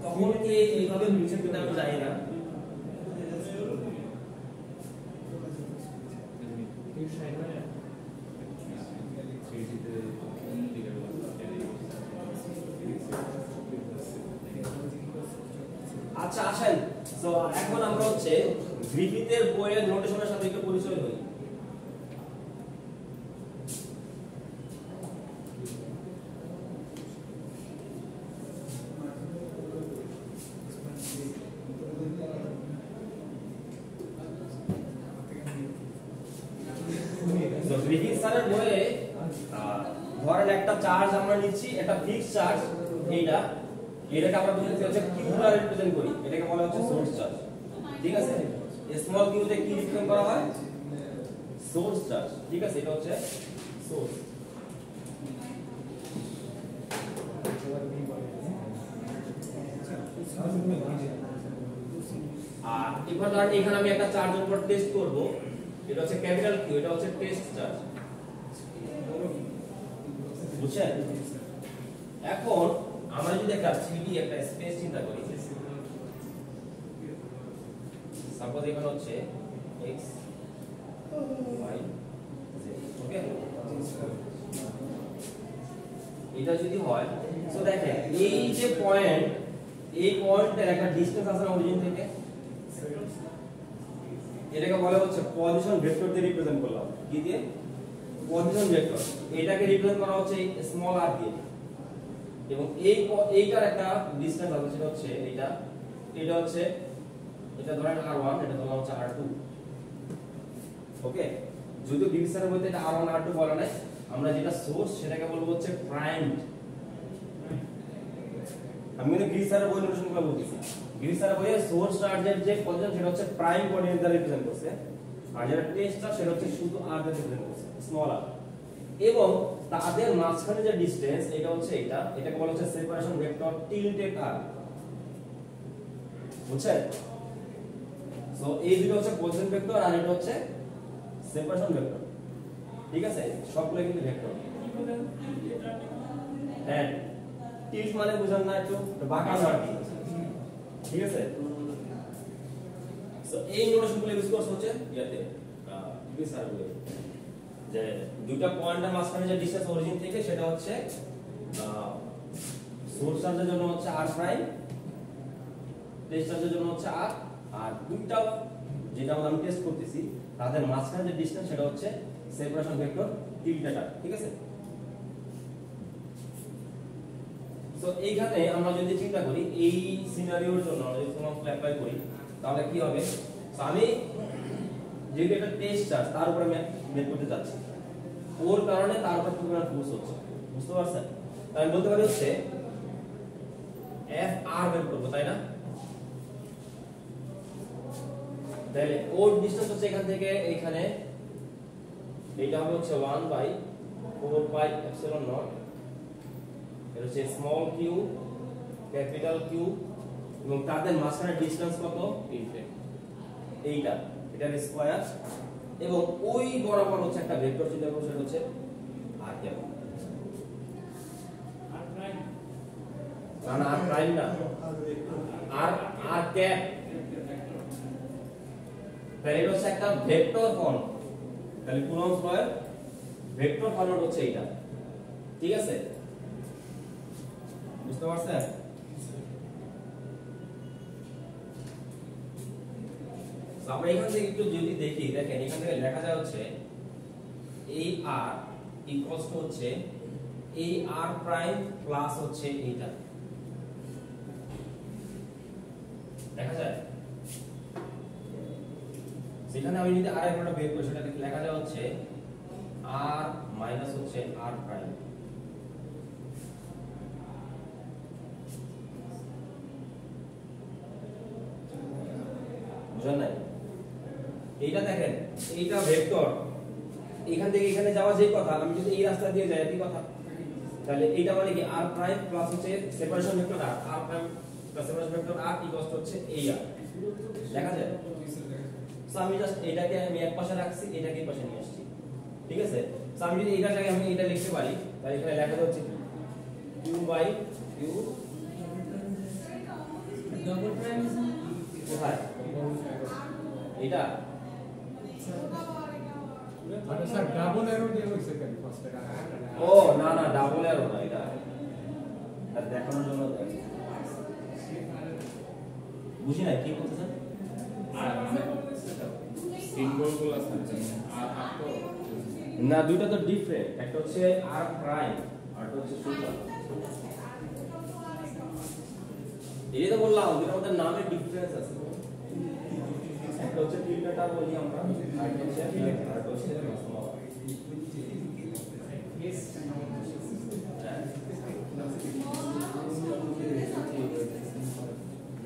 তখন কি এইভাবে বুঝে কিনা আমি জানি না। আচ্ছা আসেন, তো এখন আমরা হচ্ছে গ্রিফিথের বইয়ের নোটেশনের সাথে একটু পরিচয় হই। তো গ্রিফিথ স্যারের বইয়ে ধরেন একটা চার্জ আমরা নিচ্ছি, একটা ফিক্সড চার্জ, এটাকে আমরা বুঝতে হচ্ছে কিউ দ্বারা রিপ্রেজেন্ট করি, এটাকে বলা হচ্ছে সোর্স চার্জ। ঠিক আছে, স্মল কিউ তে কি রিপ্রেজেন্ট করা হয়? Source charge. ঠিক আছে, এটা হচ্ছে সোর্স। আর এবার ধরেন এখানে আমি একটা চার্জের উপর টেস্ট করব, এটা হচ্ছে ক্যাপিটাল কিউ, এটা হচ্ছে টেস্ট চার্জ। বুঝছেন? এখন আমরা যদি একটা 3D একটা স্পেস চিন্তা করি, সাপোজ এখানে হচ্ছে x y z, ওকে? এটা যদি হয়, সো দেখেন এই যে পয়েন্ট, এই পয়েন্টের একটা ডিসটেন্স আছে অরিজিন থেকে, এটাকে বলা হচ্ছে পজিশন ভেক্টর দিয়ে রিপ্রেজেন্ট করলাম। কি দিয়ে? Position vector. এটাকে রিপ্রেজেন্ট করা হচ্ছে স্মল r দিয়ে, এবং এইটার একটা ডিসটেন্স আছে, সেটা হচ্ছে এটা হচ্ছে, এটা ধরেন r1, এটা ধরা হচ্ছে r2। ওকে, যদিও ডিভিশনের মধ্যে এটা r1 r2 বলা নাই, আমরা যেটা সোর্স সেটাকে বলবো হচ্ছে প্রাইমড। আমি কিন্তু গ্রিস স্যারের বই নোটেশনগুলো বলতেছি। গ্রিস স্যারের বইয়ে সোর্স চার্জের যে পজিশন সেটা হচ্ছে প্রাইম কোঅর্ডিনেট দ্বারা রিপ্রেজেন্ট করছে, আর যেটা টেস্ট চার্জ সেটা হচ্ছে শুধু r দ্বারা রিপ্রেজেন্ট করছে, স্মল r। এবং তাদের মাঝখানে যে ডিসটেন্স এটা হচ্ছে এটাকে বলা হচ্ছে সেপারেশন ভেক্টর টিল্টেড r। বুঝছেন? সো এই দুটো হচ্ছে পজিশন ভেক্টর আর এটা হচ্ছে সেপারেশন ভেক্টর। ঠিক আছে, সবগুলো কিন্তু ভেক্টর। হ্যাঁ, টিল্ট মানে বুঝেন না, একটু বাঁকানো আর কি। ঠিক আছে, সো এই নোটেশনগুলো ইউজ করতে হচ্ছে ইয়াতে ডিগ্রি সার্ভে, যে দুটো পয়েন্টের মাঝখানে যে ডিসটেন্স অরিজিন থেকে সেটা হচ্ছে সোর্স চার্জের জন্য হচ্ছে r প্রাইম, টেস্ট চার্জের জন্য হচ্ছে r, আর দুইটা যেটা আমরা টেস্ট করতেছি তাদের মাঝখানে যে ডিসটেন্স সেটা হচ্ছে সেপারেশন ভেক্টর টিল্টেড r। ঠিক আছে, সো এইখানে আমরা যদি চিন্তা করি এই সিনারিওর জন্য আমরা যদি কোনো অ্যাপ্লাই করি তাহলে কি হবে? সো আমি যেটা একটা টেস্ট চার্জ তার উপরে মেট করতে যাচ্ছি, ওর কারণে তার উপর পরিমাণ ফোর্স হচ্ছে, বুঝতে পারছেন? তাই বলতে পারি হচ্ছে Fr বের করব, তাই না? তাহলে ওর ডিসটেন্স হচ্ছে এখান থেকে এখানে, এটা হবে হচ্ছে 1/4πε0, এটা হচ্ছে স্মল কিউ, ক্যাপিটাল কিউ, এবং তাদের মাঝখানে ডিসটেন্স কত? এইটা, এটার স্কয়ার, এবং ওই বরাবর হচ্ছে একটা ভেক্টর চিন্তা করব, সেটা হচ্ছে r ক্যাপ। না, r প্রাইম না, r ক্যাপ। তাহলে এটা হচ্ছে একটা ভেক্টর ফর্ম, তাহলে কুলম্বস লয়ের ভেক্টর ফর্ম হচ্ছে এইটা। ঠিক আছে, বুঝতে পারছেন? আমরা এখান থেকে একটু যদি দেখি, দেখেন এখান থেকে লেখা যায় হচ্ছে এই r ইকুয়ালস টু হচ্ছে এই r প্রাইম প্লাস হচ্ছে এইটা, দেখা যায়? সেখানে আমি যদি r এর একটা বের করি, সেটা লেখা যায় হচ্ছে r মাইনাস হচ্ছে r প্রাইম। বুঝলেন না? এইটা দেখেন, এইটা ভেক্টর, এখান থেকে এখানে যাওয়া যে কথা, আমি যদি এই রাস্তা দিয়ে যাই একই কথা, তাহলে এইটা মানে কি r প্রাইম প্লাস হচ্ছে separation vector r prime plus separation vector r equals to হচ্ছে এই r, দেখা যায়? সো আমি জাস্ট এটাকে আমি এক পাশে রাখছি, এটাকে এই পাশে নিয়ে আসছি, ঠিক আছে। সো আমি যদি এটা জায়গায় আমি এটা লিখতে পারি, তাহলে এখানে লেখা হচ্ছে q by q double prime কোথায় এটা মানে স্যার ডাবল এরো দিয়ে হইছে কেন ফার্স্ট এটা ও না না ডাবল এরো না, এটা আর দেখানোর জন্য বুঝি নাই কি বলতেছেন। সিম্বলগুলো আছে আর তো না দুইটা তো ডিফারেন্ট, একটা হচ্ছে r প্রাইম আর একটা হচ্ছে সুপার। এই তো বললাম দুটোর মধ্যে নামের ডিফারেন্স আছে, একটা হচ্ছে টিল্ডাটা বলি আমরা আর একটা হচ্ছে স্মল।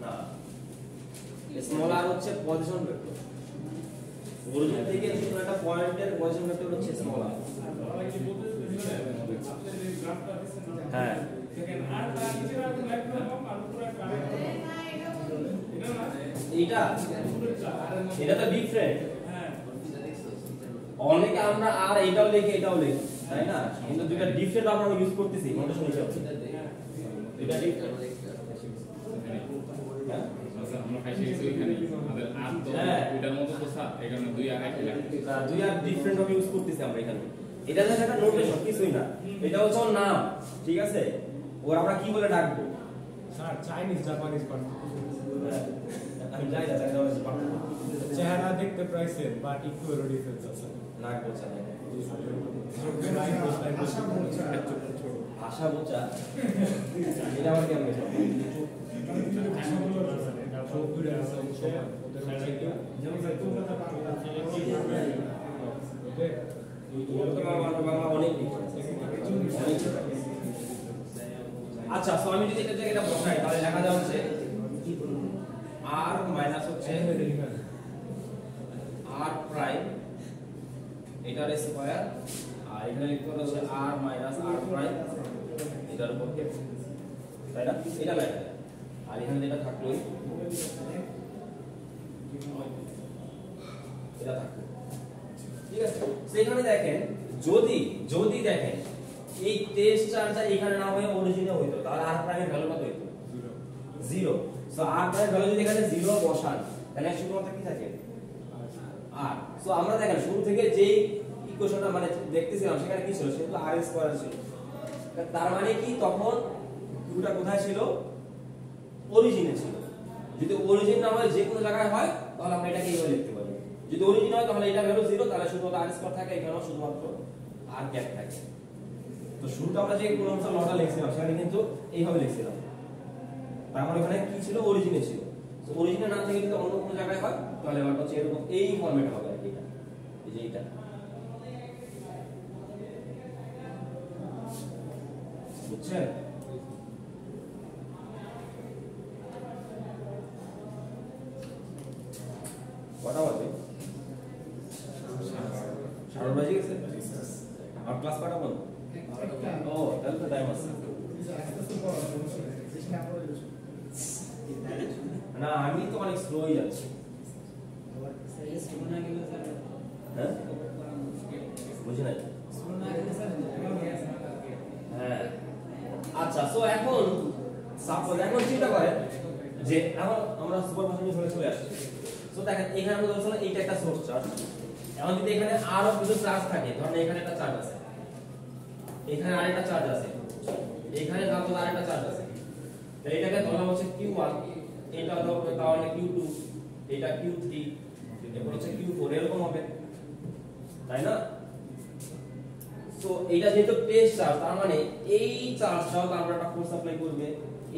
না স্মল আর হচ্ছে পজিশন ভেক্টর, অরিজিন থেকে শুধু একটা পয়েন্টের পজিশন ভেক্টর হচ্ছে স্মল আর। হ্যাঁ এটা এটা তো ডিফারেন্ট, অনেকে আমরা আর এটাও লিখি এটাও লিখি তাই না, কিন্তু দুটো ডিফারেন্ট আমরা ইউজ করতেছি নোটেশন হিসেবে, দুটো ডিফারেন্ট। আমরা খাইছি এখানে আমাদের আর তো ওইটার মতো তো স্যার এখানে দুই আর একই লাগে দুই আর ডিফারেন্ট ভাবে ইউজ করতেছি আমরা এখানে। এটা জাস্ট একটা নোটেশন, কিছুই না। এটা হচ্ছে ওর নাম, ঠিক আছে, ওর আমরা কি বলে ডাকবো স্যার চাইনিজ জাপানিজ আমি যাই না চাই না চেহারা দেখতে প্রায় সেম বাট একটু এরো ডিফারেন্স আছে নাক বোঝা না ভাষা ভাষা বোঝা এটা আমার কেমন বাংলা অনেক আচ্ছা। সো আমি যদি এটা জায়গাটা বসাই তাহলে লেখা যাচ্ছে r মাইনাস হচ্ছে r প্রাইম এটার স্কয়ার, আর এখানে লিখতে হচ্ছে r মাইনাস r প্রাইম এটার উপর কে, তাই না, এটা লেখা যায়। আর এখানে যেটা থাকলো এটা থাকলো, ঠিক আছে। সেখানে দেখেন যদি যদি দেখেন এই টেস্ট চার্জটা এখানে না হয়ে অরিজিনে হইতো তাহলে r প্রাইমের ভ্যালু কত হইতো 0। সো r প্রাইমের ভ্যালু যদি এখানে 0 বসান তাহলে শুধুমাত্র কি থাকে r। সো আমরা দেখেন শুরু থেকে যেই ইকুয়েশনটা মানে দেখতেছিলাম সেখানে কি ছিল, সেটা r স্কয়ার ছিল। তার মানে কি তখন q টা কোথায় ছিল, অরিজিনে ছিল। যদি অরিজিন না হয় যে কোনো জায়গায় হয় তাহলে আমরা এটাকে এইভাবে লিখতে পারি। যদি অরিজিন হয় তাহলে এটা ভ্যালু 0, তাহলে শুধুমাত্র r স্কয়ার থাকে, এখানেও শুধুমাত্র r ক্যাপ থাকে। তো শুরুতে আমরা যে কুলম্বস লটা লিখছিলাম সেখানে কিন্তু এইভাবে লিখছিলাম, তার মানে এখানে কি ছিল, অরিজিনে ছিল। তো অরিজিনে না থেকে যদি অন্য কোনো জায়গায় হয় তাহলে এটা হচ্ছে এরকম এই ফরম্যাট হবে আর কি, এটা এই যে এটা বুঝছেন। কটা বাজে? 12 বাজে গেছে। আর ক্লাস কটা বন্ধ? ও তাহলে তো টাইম আছে। না আমি তো অনেক স্লো হয়ে যাচ্ছি। হ্যাঁ বুঝি নাই। হ্যাঁ আচ্ছা। সো এখন সাপোজ এখন চিন্তা করেন যে এখন আমরা সুপারপজিশন ধরে চলে আসছি। সো দেখেন এখানে আমরা ধরছিলাম এইটা একটা সোর্স চার্জ, এখন যদি এখানে আরো কিছু চার্জ থাকে, ধরেন এখানে একটা চার্জ আছে, এখানে আরেকটা চার্জ আছে, এখানে সাপোজ আরেকটা চার্জ আছে, তাহলে এটাকে ধরলাম হচ্ছে Q1, এটা ধরো তাহলে Q2, এটা Q3, এরপর হচ্ছে Q4, এরকম হবে তাই না। সো এটা যেহেতু টেস্ট চার্জ তার মানে এই চার্জটাও তারপর একটা ফোর্স সাপ্লাই করবে,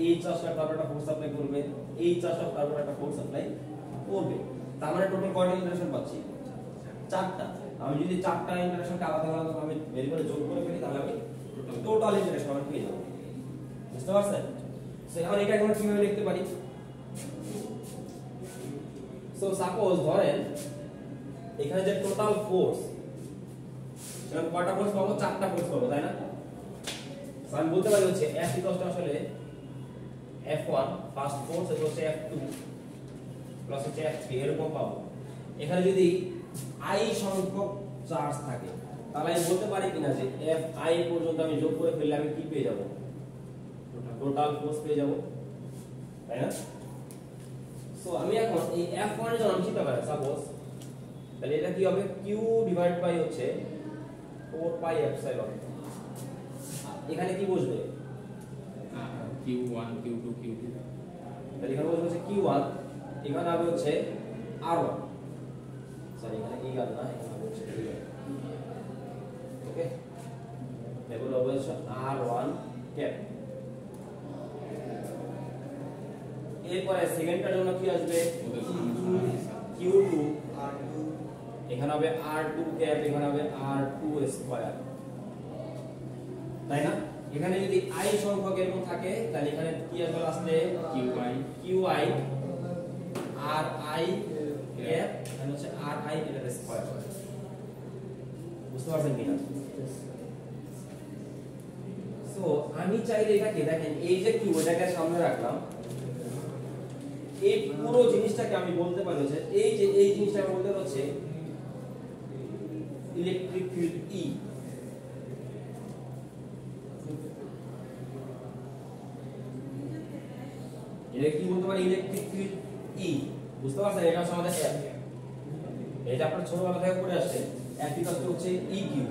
এই চার্জটা তারপর একটা ফোর্স সাপ্লাই করবে, এই চার্জটাও তারপর একটা ফোর্স সাপ্লাই করবে। তার মানে টোটাল কয়টা ইন্টারঅ্যাকশন পাচ্ছি, 4টা। আমি যদি 4টা ইন্টারঅ্যাকশনকে আলাদা আলাদা ভাবে বের করে যোগ করে ফেলি তাহলে আমি টোটাল ইন্টারঅ্যাকশন আমি পেয়ে যাব। বুঝতে পারছেন? সো এখন এটা আমরা কিভাবে লিখতে পারি? সো সাপোজ ধরেন এখানে যে টোটাল ফোর্স, সেখানে কয়টা ফোর্স পাবো, 4টা ফোর্স পাবো তাই না। সো আমি বলতে পারি হচ্ছে F ইকুয়ালস টু আসলে F1 ফার্স্ট ফোর্স, এটা হচ্ছে F2 প্লাস হচ্ছে F3 এরকম পাবো। এখানে যদি i সংখ্যক চার্জ থাকে তাহলে আমি বলতে পারি কিনা যে fi পর্যন্ত আমি যোগ করে ফেললে আমি কি পেয়ে যাব, টোটাল ফোর্স পেয়ে যাব, তাই না? সো আমি এখন এই f1 এর জন্য আমি চিন্তা করি সাপোজ, তাহলে এটা কি হবে, q ডিভাইড বাই হচ্ছে 4 পাই এপসাইলন। এখানে কি বসবে, Q1 Q2 Q3, তাহলে এখানে বসবে হচ্ছে q1, এখানে হবে হচ্ছে r1, সরি এখানে এই আর না, এখানে হবে হচ্ছে এই, ওকে, এগুলো হবে হচ্ছে r1 ক্যাপ। এরপরে সেকেন্ডটার জন্য কি আসবে, q2, এখানে হবে r2 ক্যাপ, এখানে হবে r2 স্কয়ার, তাই না? এখানে যদি i সংখ্যক এরকম থাকে তাহলে এখানে কি আসবে আসলে qi ri ক্যাপ, এখানে হচ্ছে ri এর স্কয়ার। বুঝতে পারছেন কিনা? সো আমি চাইলে এটাকে দেখেন, এই যে কিউ এটাকে সামনে রাখলাম, এই পুরো জিনিসটাকে আমি বলতে পারি যে এই জিনিসটা আমি বলতে হচ্ছে ইলেকট্রিক ফিল্ড ই। এটা কি বলতে পারি, ইলেকট্রিক ফিল্ড ই। বুঝতে পারছেন? এটা হচ্ছে আমাদের এফ, এটা আপনার ছোটবেলা থেকে পড়ে আসছে, এফ ইকুয়াল টু হচ্ছে ই কিউ।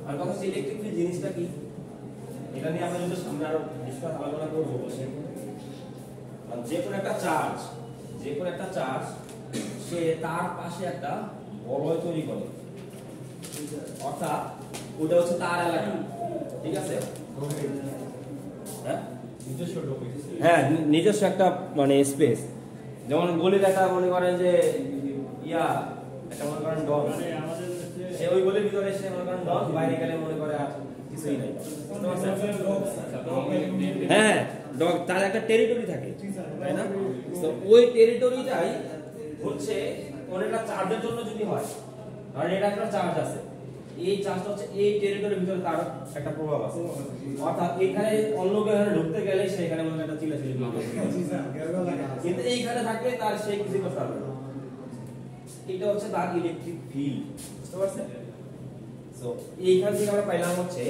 আর কথা হচ্ছে ইলেকট্রিক ফিল্ড জিনিসটা কি, এটা নিয়ে আমরা যদি সামনে আরো ডিসকাস আলোচনা করব বসে। আর যে কোনো একটা চার্জ সে তার পাশে একটা বলয় তৈরি করে, অর্থাৎ ওটা হচ্ছে তার এলাকা, ঠিক আছে? হ্যাঁ, হ্যাঁ, নিজস্ব একটা মানে স্পেস। যেমন গলির একটা মনে করেন যে একটা মনে করেন ডন, মানে আমাদের সে ওই গলির ভিতরে সে মনে করেন ডন, বাইরে গেলে মনে করে আর কিছুই নাই। হ্যাঁ, ডগ তার একটা টেরিটরি থাকে, তাই না? তো ওই টেরিটরিটাই হচ্ছে অনেকটা চার্জের জন্য যদি হয়, কারণ এটা একটা চার্জ আছে, এই চার্জটা হচ্ছে এই টেরিটরির ভিতরে তার একটা প্রভাব আছে, অর্থাৎ এখানে অন্য গ্রহে ঢুকতে গেলে সেখানে মনে একটা চিল্লাচিল্লি করবে, কিন্তু এইখানে থাকলে তার সেই কিছু করতে পারবে না। এটা হচ্ছে তার ইলেকট্রিক ফিল্ড। বুঝতে পারছেন? সো এইখান থেকে আমরা পাইলাম হচ্ছে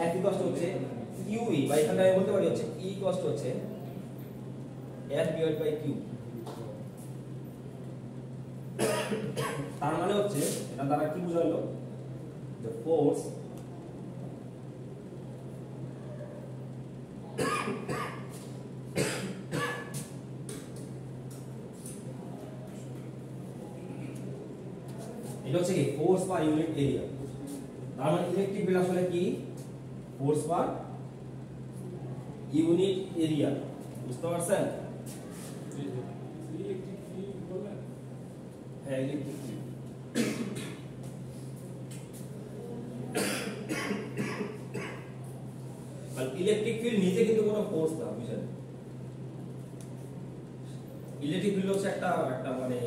F ইকুয়াল হচ্ছে QE, বা এখানে আমি বলতে পারি হচ্ছে E ইকুয়াল হচ্ছে F ডিভাইড বাই Q। তার মানে হচ্ছে এটা দ্বারা কি বোঝালো, the force এটা হচ্ছে কি ফোর্স পার ইউনিট এরিয়া। তার মানে ইলেকট্রিক ফিল্ড আসলে কি, ফোর্স পার ইউনিট এরিয়া। বুঝতে পারছেন? হ্যাঁ, ইলেকট্রিক ফিল্ড। আর ইলেকট্রিক ফিল্ড নিজে কিন্তু কোনো ফোর্স না, বুঝলেন? ইলেকট্রিক ফিল্ড হচ্ছে একটা মানে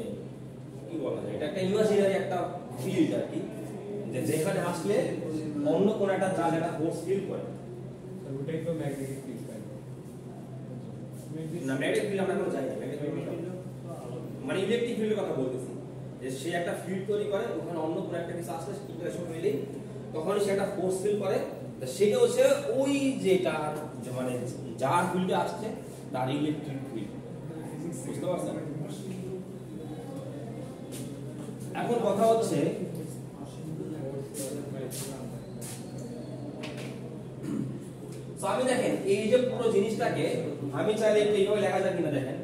কি বলা যায়, এটা একটা ইমাজিনারি একটা ফিল্ড আর কি, যেখানে আসলে অন্য কোন একটা চার্জ একটা ফোর্স ফিল করে। ওটাই তো ম্যাগনেটিক ফিল্ড। না, ম্যাগনেটিক ফিল্ড আমরা কোনো জানি না, মানে ইলেকট্রিক ফিল্ডের কথা বলতেছি, যে সে একটা ফিল্ড তৈরি করে, ওখানে অন্য কোন একটা কিছু আসলে ইন্টারেকশন হইলে তখন সে একটা ফোর্স ফিল করে, সেটা হচ্ছে ওই যেটা মানে যার ফিল্ডে আসছে তার ইলেকট্রিক ফিল্ড। বুঝতে পারছেন? এখন কথা হচ্ছে আমি দেখেন এই যে পুরো জিনিসটাকে আমি চাইলে একটু এইভাবে লেখা যায় কিনা দেখেন,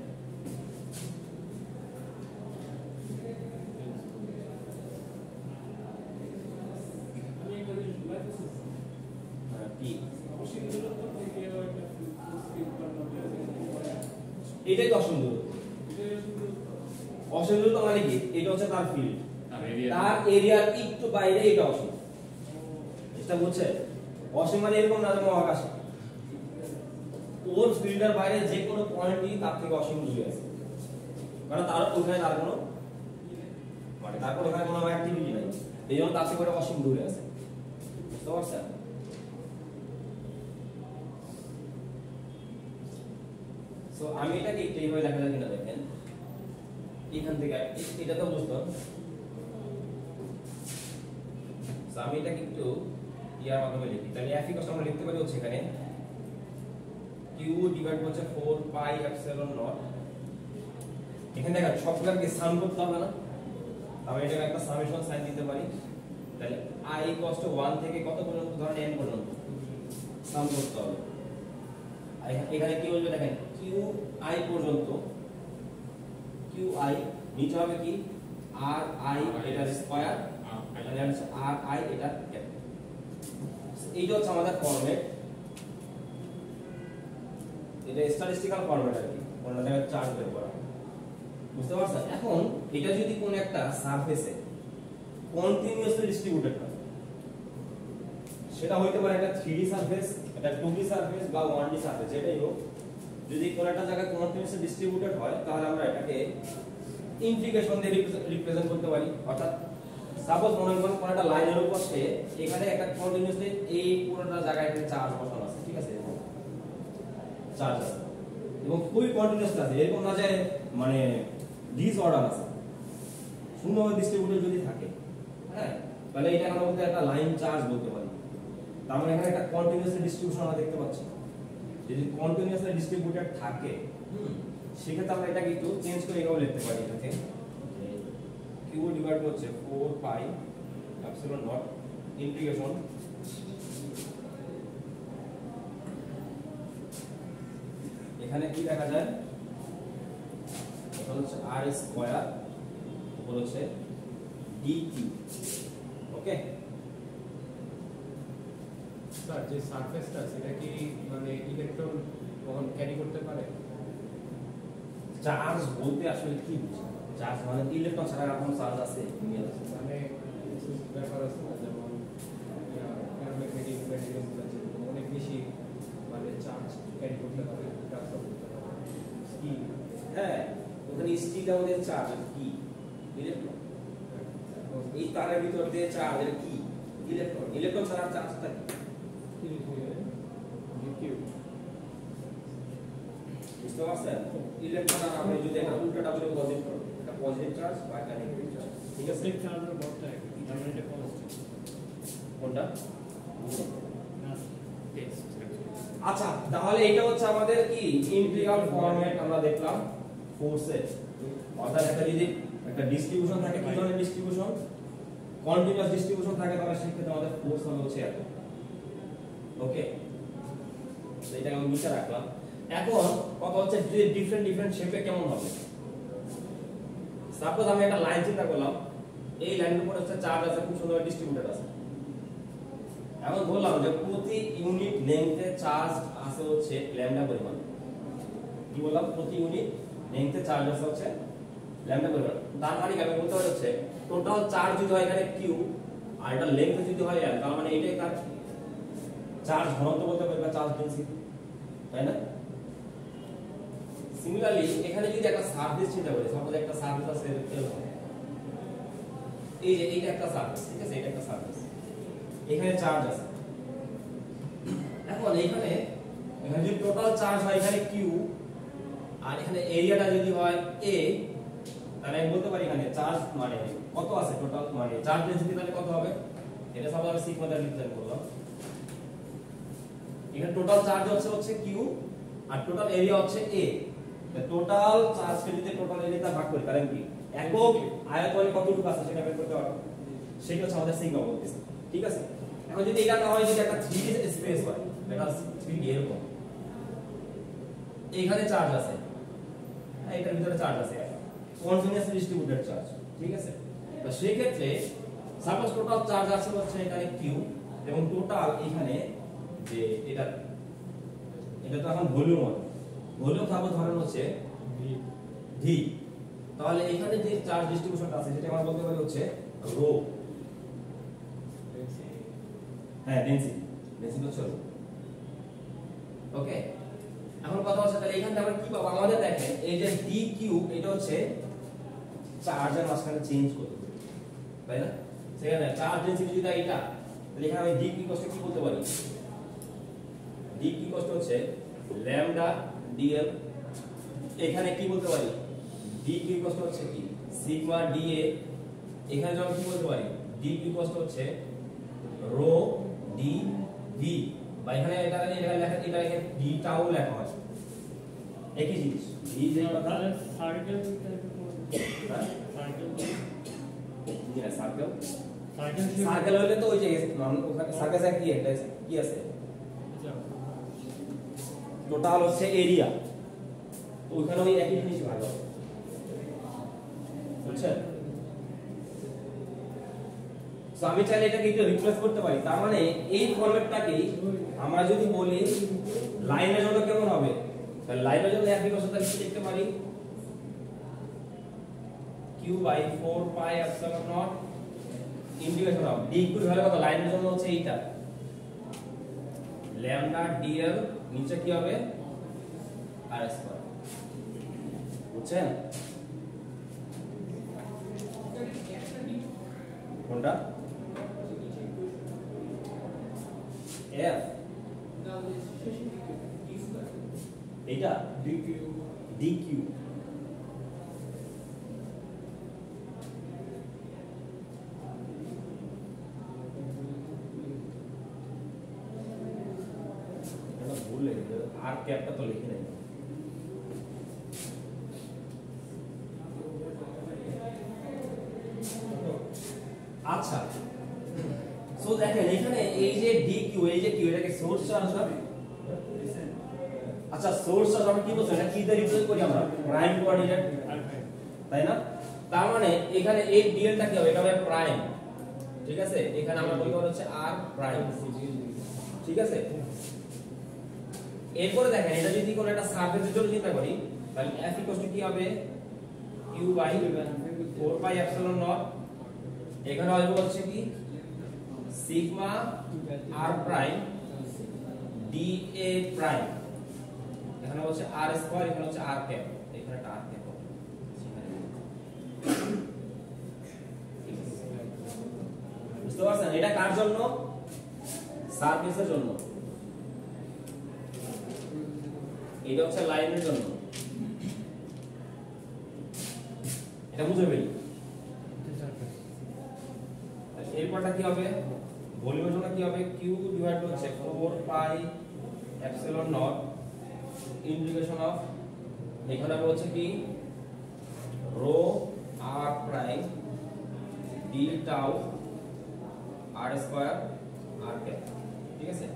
এটাই তো অসীম দূরত্ব মানে কি, এটা হচ্ছে তার ফিল্ড, তার এরিয়ার একটু বাইরে এটা অসীম। এটা বুঝছে? অসীম মানে এরকম না যে মহাকাশে, ওর ফিল্ডের বাইরে যে কোনো পয়েন্টই তার থেকে অসীম দূরে আছে, কারণ তার ওখানে তার কোনো মানে তার ওখানে কোনো অ্যাক্টিভিটি নাই, এই জন্য তার থেকে অসীম দূরে আছে। বুঝতে পারছেন? সো আমি এটাকে একটু এইভাবে লেখা যায় কিনা দেখেন, এখান থেকে এটা তো বুঝলাম। সো আমি এটাকে একটু ইয়ার মাধ্যমে লিখি, তাহলে একই কথা আমরা লিখতে পারি হচ্ছে এখানে q ডিভাইড হচ্ছে 4 পাই এপসিলন নট। এখানে দেখেন সবগুলোকে সাম করতে হবে না, আমি এটাকে একটা সামেশন সাইন দিতে পারি। তাহলে i = 1 থেকে কত পর্যন্ত, ধরেন n পর্যন্ত সাম করতে হবে। এখানে কি বলবে দেখেন, qi পর্যন্ত, qi নিচে হবে কি ri এটার স্কয়ার, তাহলে হচ্ছে ri এটা ক্যাপিটাল। এইটা হচ্ছে আমাদের ফরম্যাট, এটা স্ট্যাটিস্টিক্যাল ফরম্যাট আর কি, কোন জায়গায় চার্ট বের করা, বুঝতে পারছেন? এখন এটা যদি কোন একটা সারফেসে কন্টিনিউয়াসলি ডিস্ট্রিবিউটেড হয়, সেটা হইতে পারে একটা 3D সারফেস, এটা 2D সারফেস বা 1D সারফেস, যেটাই হোক, যদি কোন একটা জায়গায় কন্টিনিউয়াসলি ডিস্ট্রিবিউটেড হয় তাহলে আমরা এটাকে ইন্টিগ্রেশন দিয়ে রিপ্রেজেন্ট করতে পারি। অর্থাৎ সাপোজ মনে করেন কোন একটা লাইনের উপর সে এখানে একটা কন্টিনিউয়াসলি এই পুরোটা জায়গায় একটা চার্জ বসানো আছে, ঠিক আছে, চার্জ আছে এবং খুবই কন্টিনিউয়াস আছে, এরকম না যে মানে ডিসঅর্ডার আছে, শূন্যভাবে ডিস্ট্রিবিউটেড যদি থাকে, হ্যাঁ, তাহলে এটা আমরা বলতে একটা লাইন চার্জ বলতে পারি। তার মানে এখানে একটা কন্টিনিউয়াস ডিস্ট্রিবিউশন আমরা দেখতে পাচ্ছি। যদি কন্টিনিউয়াসলি ডিস্ট্রিবিউটেড থাকে, সেক্ষেত্রে আমরা এটাকে একটু চেঞ্জ করে এভাবে লিখতে পারি, এটাকে q ডিভাইড হচ্ছে 4 পাই এপসিলন নট ইন্টিগ্রেশন এখানে কি দেখা যায়, এটা হচ্ছে r স্কয়ার উপর হচ্ছে dq। ওকে স্যার, যে সারফেসটা সেটা কি মানে ইলেকট্রন কখন ক্যারি করতে পারে? চার্জ বলতে আসলে কি বুঝি? চার্জ মানে ইলেকট্রন ছাড়া আর কোনো চার্জ আছে? মানে কিছু ব্যাপার আছে না, যেমন প্যারাম্যাগনেটিক ম্যাটেরিয়ালস আছে, অনেক বেশি মানে চার্জ ক্যারি করতে পারে, ট্রান্সফার করতে পারে। কি হ্যাঁ, ওখানে স্টিটা আমাদের চার্জ কি ইলেকট্রন, এই তারের ভিতর দিয়ে চার্জ এর কি ইলেকট্রন, ইলেকট্রন ছাড়া চার্জ থাকে বুঝতে পারছেন? ইলেকট্রন আর আমি যদি এটা উল্টাটা বলে পজিটিভ করব, এটা পজিটিভ চার্জ বা এটা নেগেটিভ চার্জ, ঠিক আছে? প্রত্যেক চার্জের বলটা একই, তার মানে এটা কনস্ট্যান্ট। কোনটা? না, টেক্সট আচ্ছা, তাহলে এটা হচ্ছে আমাদের কি ইন্টিগ্রাল ফরম্যাট আমরা দেখলাম ফোর্সের। অর্থাৎ একটা যদি একটা ডিস্ট্রিবিউশন থাকে, কি ধরনের ডিস্ট্রিবিউশন, কন্টিনিউয়াস ডিস্ট্রিবিউশন থাকে, তাহলে সেক্ষেত্রে আমাদের ফোর্স হবে হচ্ছে এত। ওকে, তো এটাকে আমি নিচে রাখলাম। এখন কথা হচ্ছে যে ডিফারেন্ট শেপে কেমন হবে। সাপোজ আমি একটা লাইন চিন্তা করলাম, এই লাইনের উপর হচ্ছে চার্জ আছে, খুব সুন্দর ডিস্ট্রিবিউটেড আছে। এখন বললাম যে প্রতি ইউনিট লেন্থে চার্জ আছে হচ্ছে ল্যামডা পরিমাণ। কি বললাম? প্রতি ইউনিট লেন্থে চার্জ আছে হচ্ছে ল্যামডা পরিমাণ। তার মানে কি আমি বলতে পারি হচ্ছে টোটাল চার্জ যদি হয় এখানে কিউ আর এটা লেন্থ যদি হয় এল, তার মানে এটাই তার চার্জ ঘনত্ব বলতে পারি বা চার্জ ডেনসিটি, তাই না? সিমিলারলি এখানে যদি একটা সারফেস চিন্তা করি, সাপোজ একটা সারফেস আছে এরকম, এই যে এইটা একটা সারফেস, ঠিক আছে, এটা একটা সারফেস, এখানে চার্জ আছে। এখন এখানে যদি টোটাল চার্জ হয় এখানে কিউ আর এখানে এরিয়াটা যদি হয় এ, তাহলে আমি বলতে পারি এখানে চার্জ মানে কত আছে টোটাল, মানে চার্জ ডেনসিটি তাহলে কত হবে, এটা সব আমি সিগমা দ্বারা রিপ্রেজেন্ট করলাম। এখানে টোটাল চার্জ হচ্ছে কিউ আর টোটাল এরিয়া হচ্ছে এ। টোটাল চার্জকে যদি টোটাল এরিয়া ভাগ করি তাহলে কি একক আয়তনে কতটুকু আছে সেটা বের করতে পারবো, সেটা হচ্ছে আমাদের সিগমা বলতেছে, ঠিক আছে? এখন যদি এটা না হয়, যদি একটা 3D স্পেস হয়, এটা 3D এরকম, এখানে চার্জ আছে, হ্যাঁ, এটার ভিতরে চার্জ আছে, কন্টিনিউয়াসলি ডিস্ট্রিবিউটেড চার্জ, ঠিক আছে? তো সেই ক্ষেত্রে সাপোজ টোটাল চার্জ আছে হচ্ছে এখানে কিউ এবং টোটাল এখানে যে এটা তো এখন ভলিউম হবে, ভলিউম সাপোজ ধরেন হচ্ছে ভি, তাহলে এখানে যে চার্জ ডিস্ট্রিবিউশনটা আছে সেটা আমরা বলতে পারি হচ্ছে রো, হ্যাঁ, ডেনসিটি হচ্ছে রো। ওকে, এখন কথা হচ্ছে তাহলে এখানে আমরা কি পাবো, আমাদের দেখেন এই যে ডি কিউ এটা হচ্ছে চার্জের মাঝখানে চেঞ্জ করতে, তাই না? সেখানে চার্জ ডেনসিটি যদি এটা, তাহলে এখানে আমি ডি কিউ কষ্ট কি বলতে পারি, ডি কিউ কষ্ট হচ্ছে ল্যামডা ডিএল এখানে কি বলতে পারি dq কষ্ট হচ্ছে কি সিগমা dA এখানে যখন কি বলতে পারি dq কষ্ট হচ্ছে রো dv বা এখানে এটা লেখা এটা এখানে d টাও লেখা হয় একই জিনিস d যে কথা তাহলে সার্কেল হ্যাঁ সার্কেল যেটা সার্কেল সার্কেল সার্কেল হলে তো ওই যে ওখানে সার্কেল কি একটা কি আছে টোটাল হচ্ছে এরিয়া তো ওখানে ওই একই জিনিস ভাগ হবে বুঝছেন সো আমি চাইলে এটাকে একটু রিপ্লেস করতে পারি তার মানে এই ফরম্যাটটাকেই আমরা যদি বলি লাইনের জন্য কেমন হবে তাহলে লাইনের জন্য একই কথা তাহলে কি লিখতে পারি q by 4 pi epsilon naught integration of dq value কত লাইনের জন্য হচ্ছে এইটা ল্যামডা dl নিচে কি হবে r স্কয়ার বুঝছেন কোনটা f এইটা dq ভুল লিখে আর ক্যাপটা তো লিখে নাই আচ্ছা সো দেখেন এখানে এই যে dq এই যে q এটাকে সোর্স চার্জ হবে আচ্ছা সোর্স চার্জ আমরা কি বলছি এটা কি দিয়ে রিপ্লেস করি আমরা প্রাইম কোঅর্ডিনেট তাই না তার মানে এখানে এই dl টা কি হবে এটা হবে প্রাইম ঠিক আছে এখানে আমরা বলি হচ্ছে r প্রাইম ঠিক আছে এরপরে দেখেন এটা যদি কোনো একটা সারফেসের জন্য চিন্তা করি তাহলে f কি হবে q by 4 pi epsilon naught এখানে হবে হচ্ছে কি sigma r prime dA prime এখানে হচ্ছে r স্কয়ার এখানে হচ্ছে r ক্যাপ এখানে একটা r ক্যাপ হবে বুঝতে পারছেন এটা কার জন্য সারফেসের জন্য এটা হচ্ছে লাইনের জন্য এটা বুঝে ফেলি এরপরটা কি হবে ভলিউমের জন্য কি হবে q ডিভাইড হচ্ছে 4 pi epsilon naught integration of এখানে হবে হচ্ছে কি rho r prime d tau r square r cap ঠিক আছে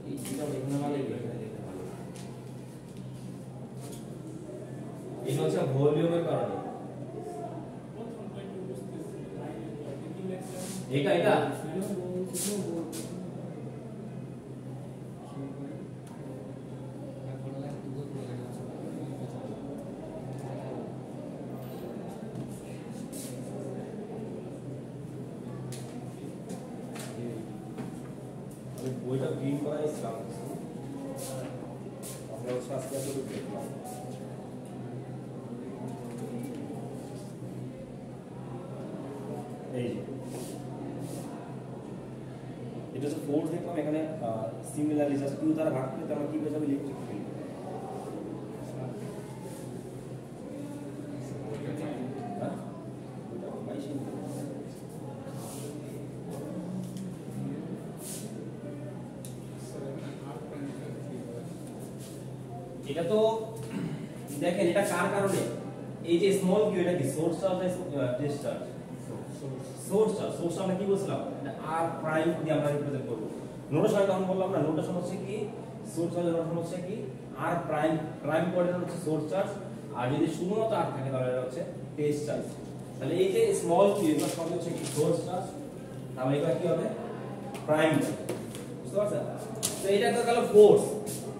এই দুটো এখানে মানে দেখতে ভালো এই হচ্ছে ভলিউমের কারণে এটা বইটা প্রিন্ট করা ইসলাম আমরা শাস্তি করে দেখলাম এই এটা হচ্ছে ফোর্স দেখলাম এখানে সিমিলারলি জাস্ট কিউ দ্বারা ভাগ করলে আমরা কি পেয়ে যাবো ইলেকট্রিক ফিল্ড এটা তো দেখেন এটা কার কারণে এই যে স্মল কিউ এটা কি সোর্স চার্জ না টেস্ট চার্জ সোর্স আমরা কি বলছিলাম আর প্রাইম দিয়ে আমরা রিপ্রেজেন্ট করব নোটেশন তখন বললাম না নোটেশন হচ্ছে কি সোর্স চার্জের নোটেশন হচ্ছে কি আর প্রাইম কোঅর্ডিনেট হচ্ছে সোর্স চার্জ আর যদি শুধুমাত্র আর থাকে তাহলে এটা হচ্ছে টেস্ট চার্জ তাহলে এই যে স্মল কিউ এটা সব হচ্ছে কি সোর্স চার্জ তাহলে এটা কি হবে প্রাইম বুঝতে পারছেন তো এটা তো গেল ফোর্স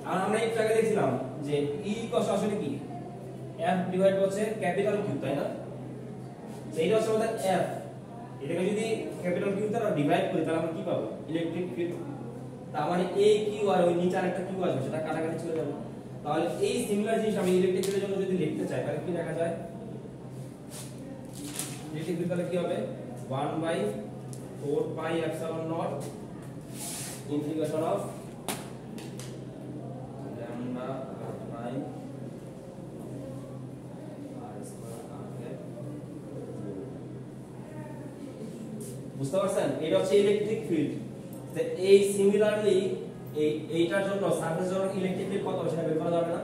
আর আমরা একটু আগে দেখছিলাম যে E আসলে কি F ডিভাইড হচ্ছে ক্যাপিটাল কিউ তাই না সেইটা হচ্ছে আমাদের F এটাকে যদি ক্যাপিটাল কিউ দ্বারা ডিভাইড করি তাহলে আমরা কি পাবো ইলেকট্রিক ফিল্ড তার মানে A কিউ আর ওই নিচে আরেকটা কিউ আসবে সেটা কাটাকাটি চলে যাবে তাহলে এই সিমিলার জিনিস আমি ইলেকট্রিক ফিল্ডের জন্য যদি লিখতে চাই তাহলে কি লেখা যায় ইলেকট্রিক ফিল্ড তাহলে কি হবে 1/4 pi epsilon naught integration of lambda r prime by r square r cap. বুঝতে পারছেন? এটা হচ্ছে ইলেকট্রিক ফিল্ড। তো এই সিমিলারলি এইটার জন্য সারফেস জন্য ইলেকট্রিক ফিল্ড কত সেটা বের করা যাবে না?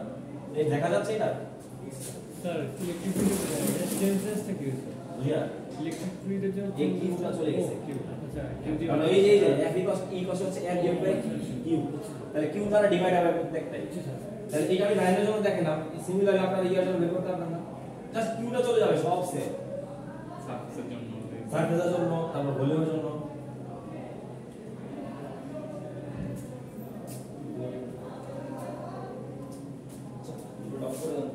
এই দেখা যাচ্ছে এটা? স্যার ইলেকট্রিক ফিল্ড রেজিস্ট্যান্সটা কি হচ্ছে? বুঝিনা? ইলেকট্রিক ফিল্ডের জন্য এই কিউটা চলে গেছে। আচ্ছা কারণ এই যে F ইকুয়াল হচ্ছে F ডিভাইড বাই কিউ। তাহলে কিউ দ্বারা ডিভাইড হবে প্রত্যেকটাই। তাহলে এটা আমি লাইনের জন্য দেখেন না, সিমিলারলি আপনারা ইয়ার জন্য বের করতে পারবেন না। জাস্ট কিউটা চলে যাবে সব সেম। সার্ফেসের জন্য সারফেসের জন্য, তারপর ভলিউমের জন্য। ডট করে দেন।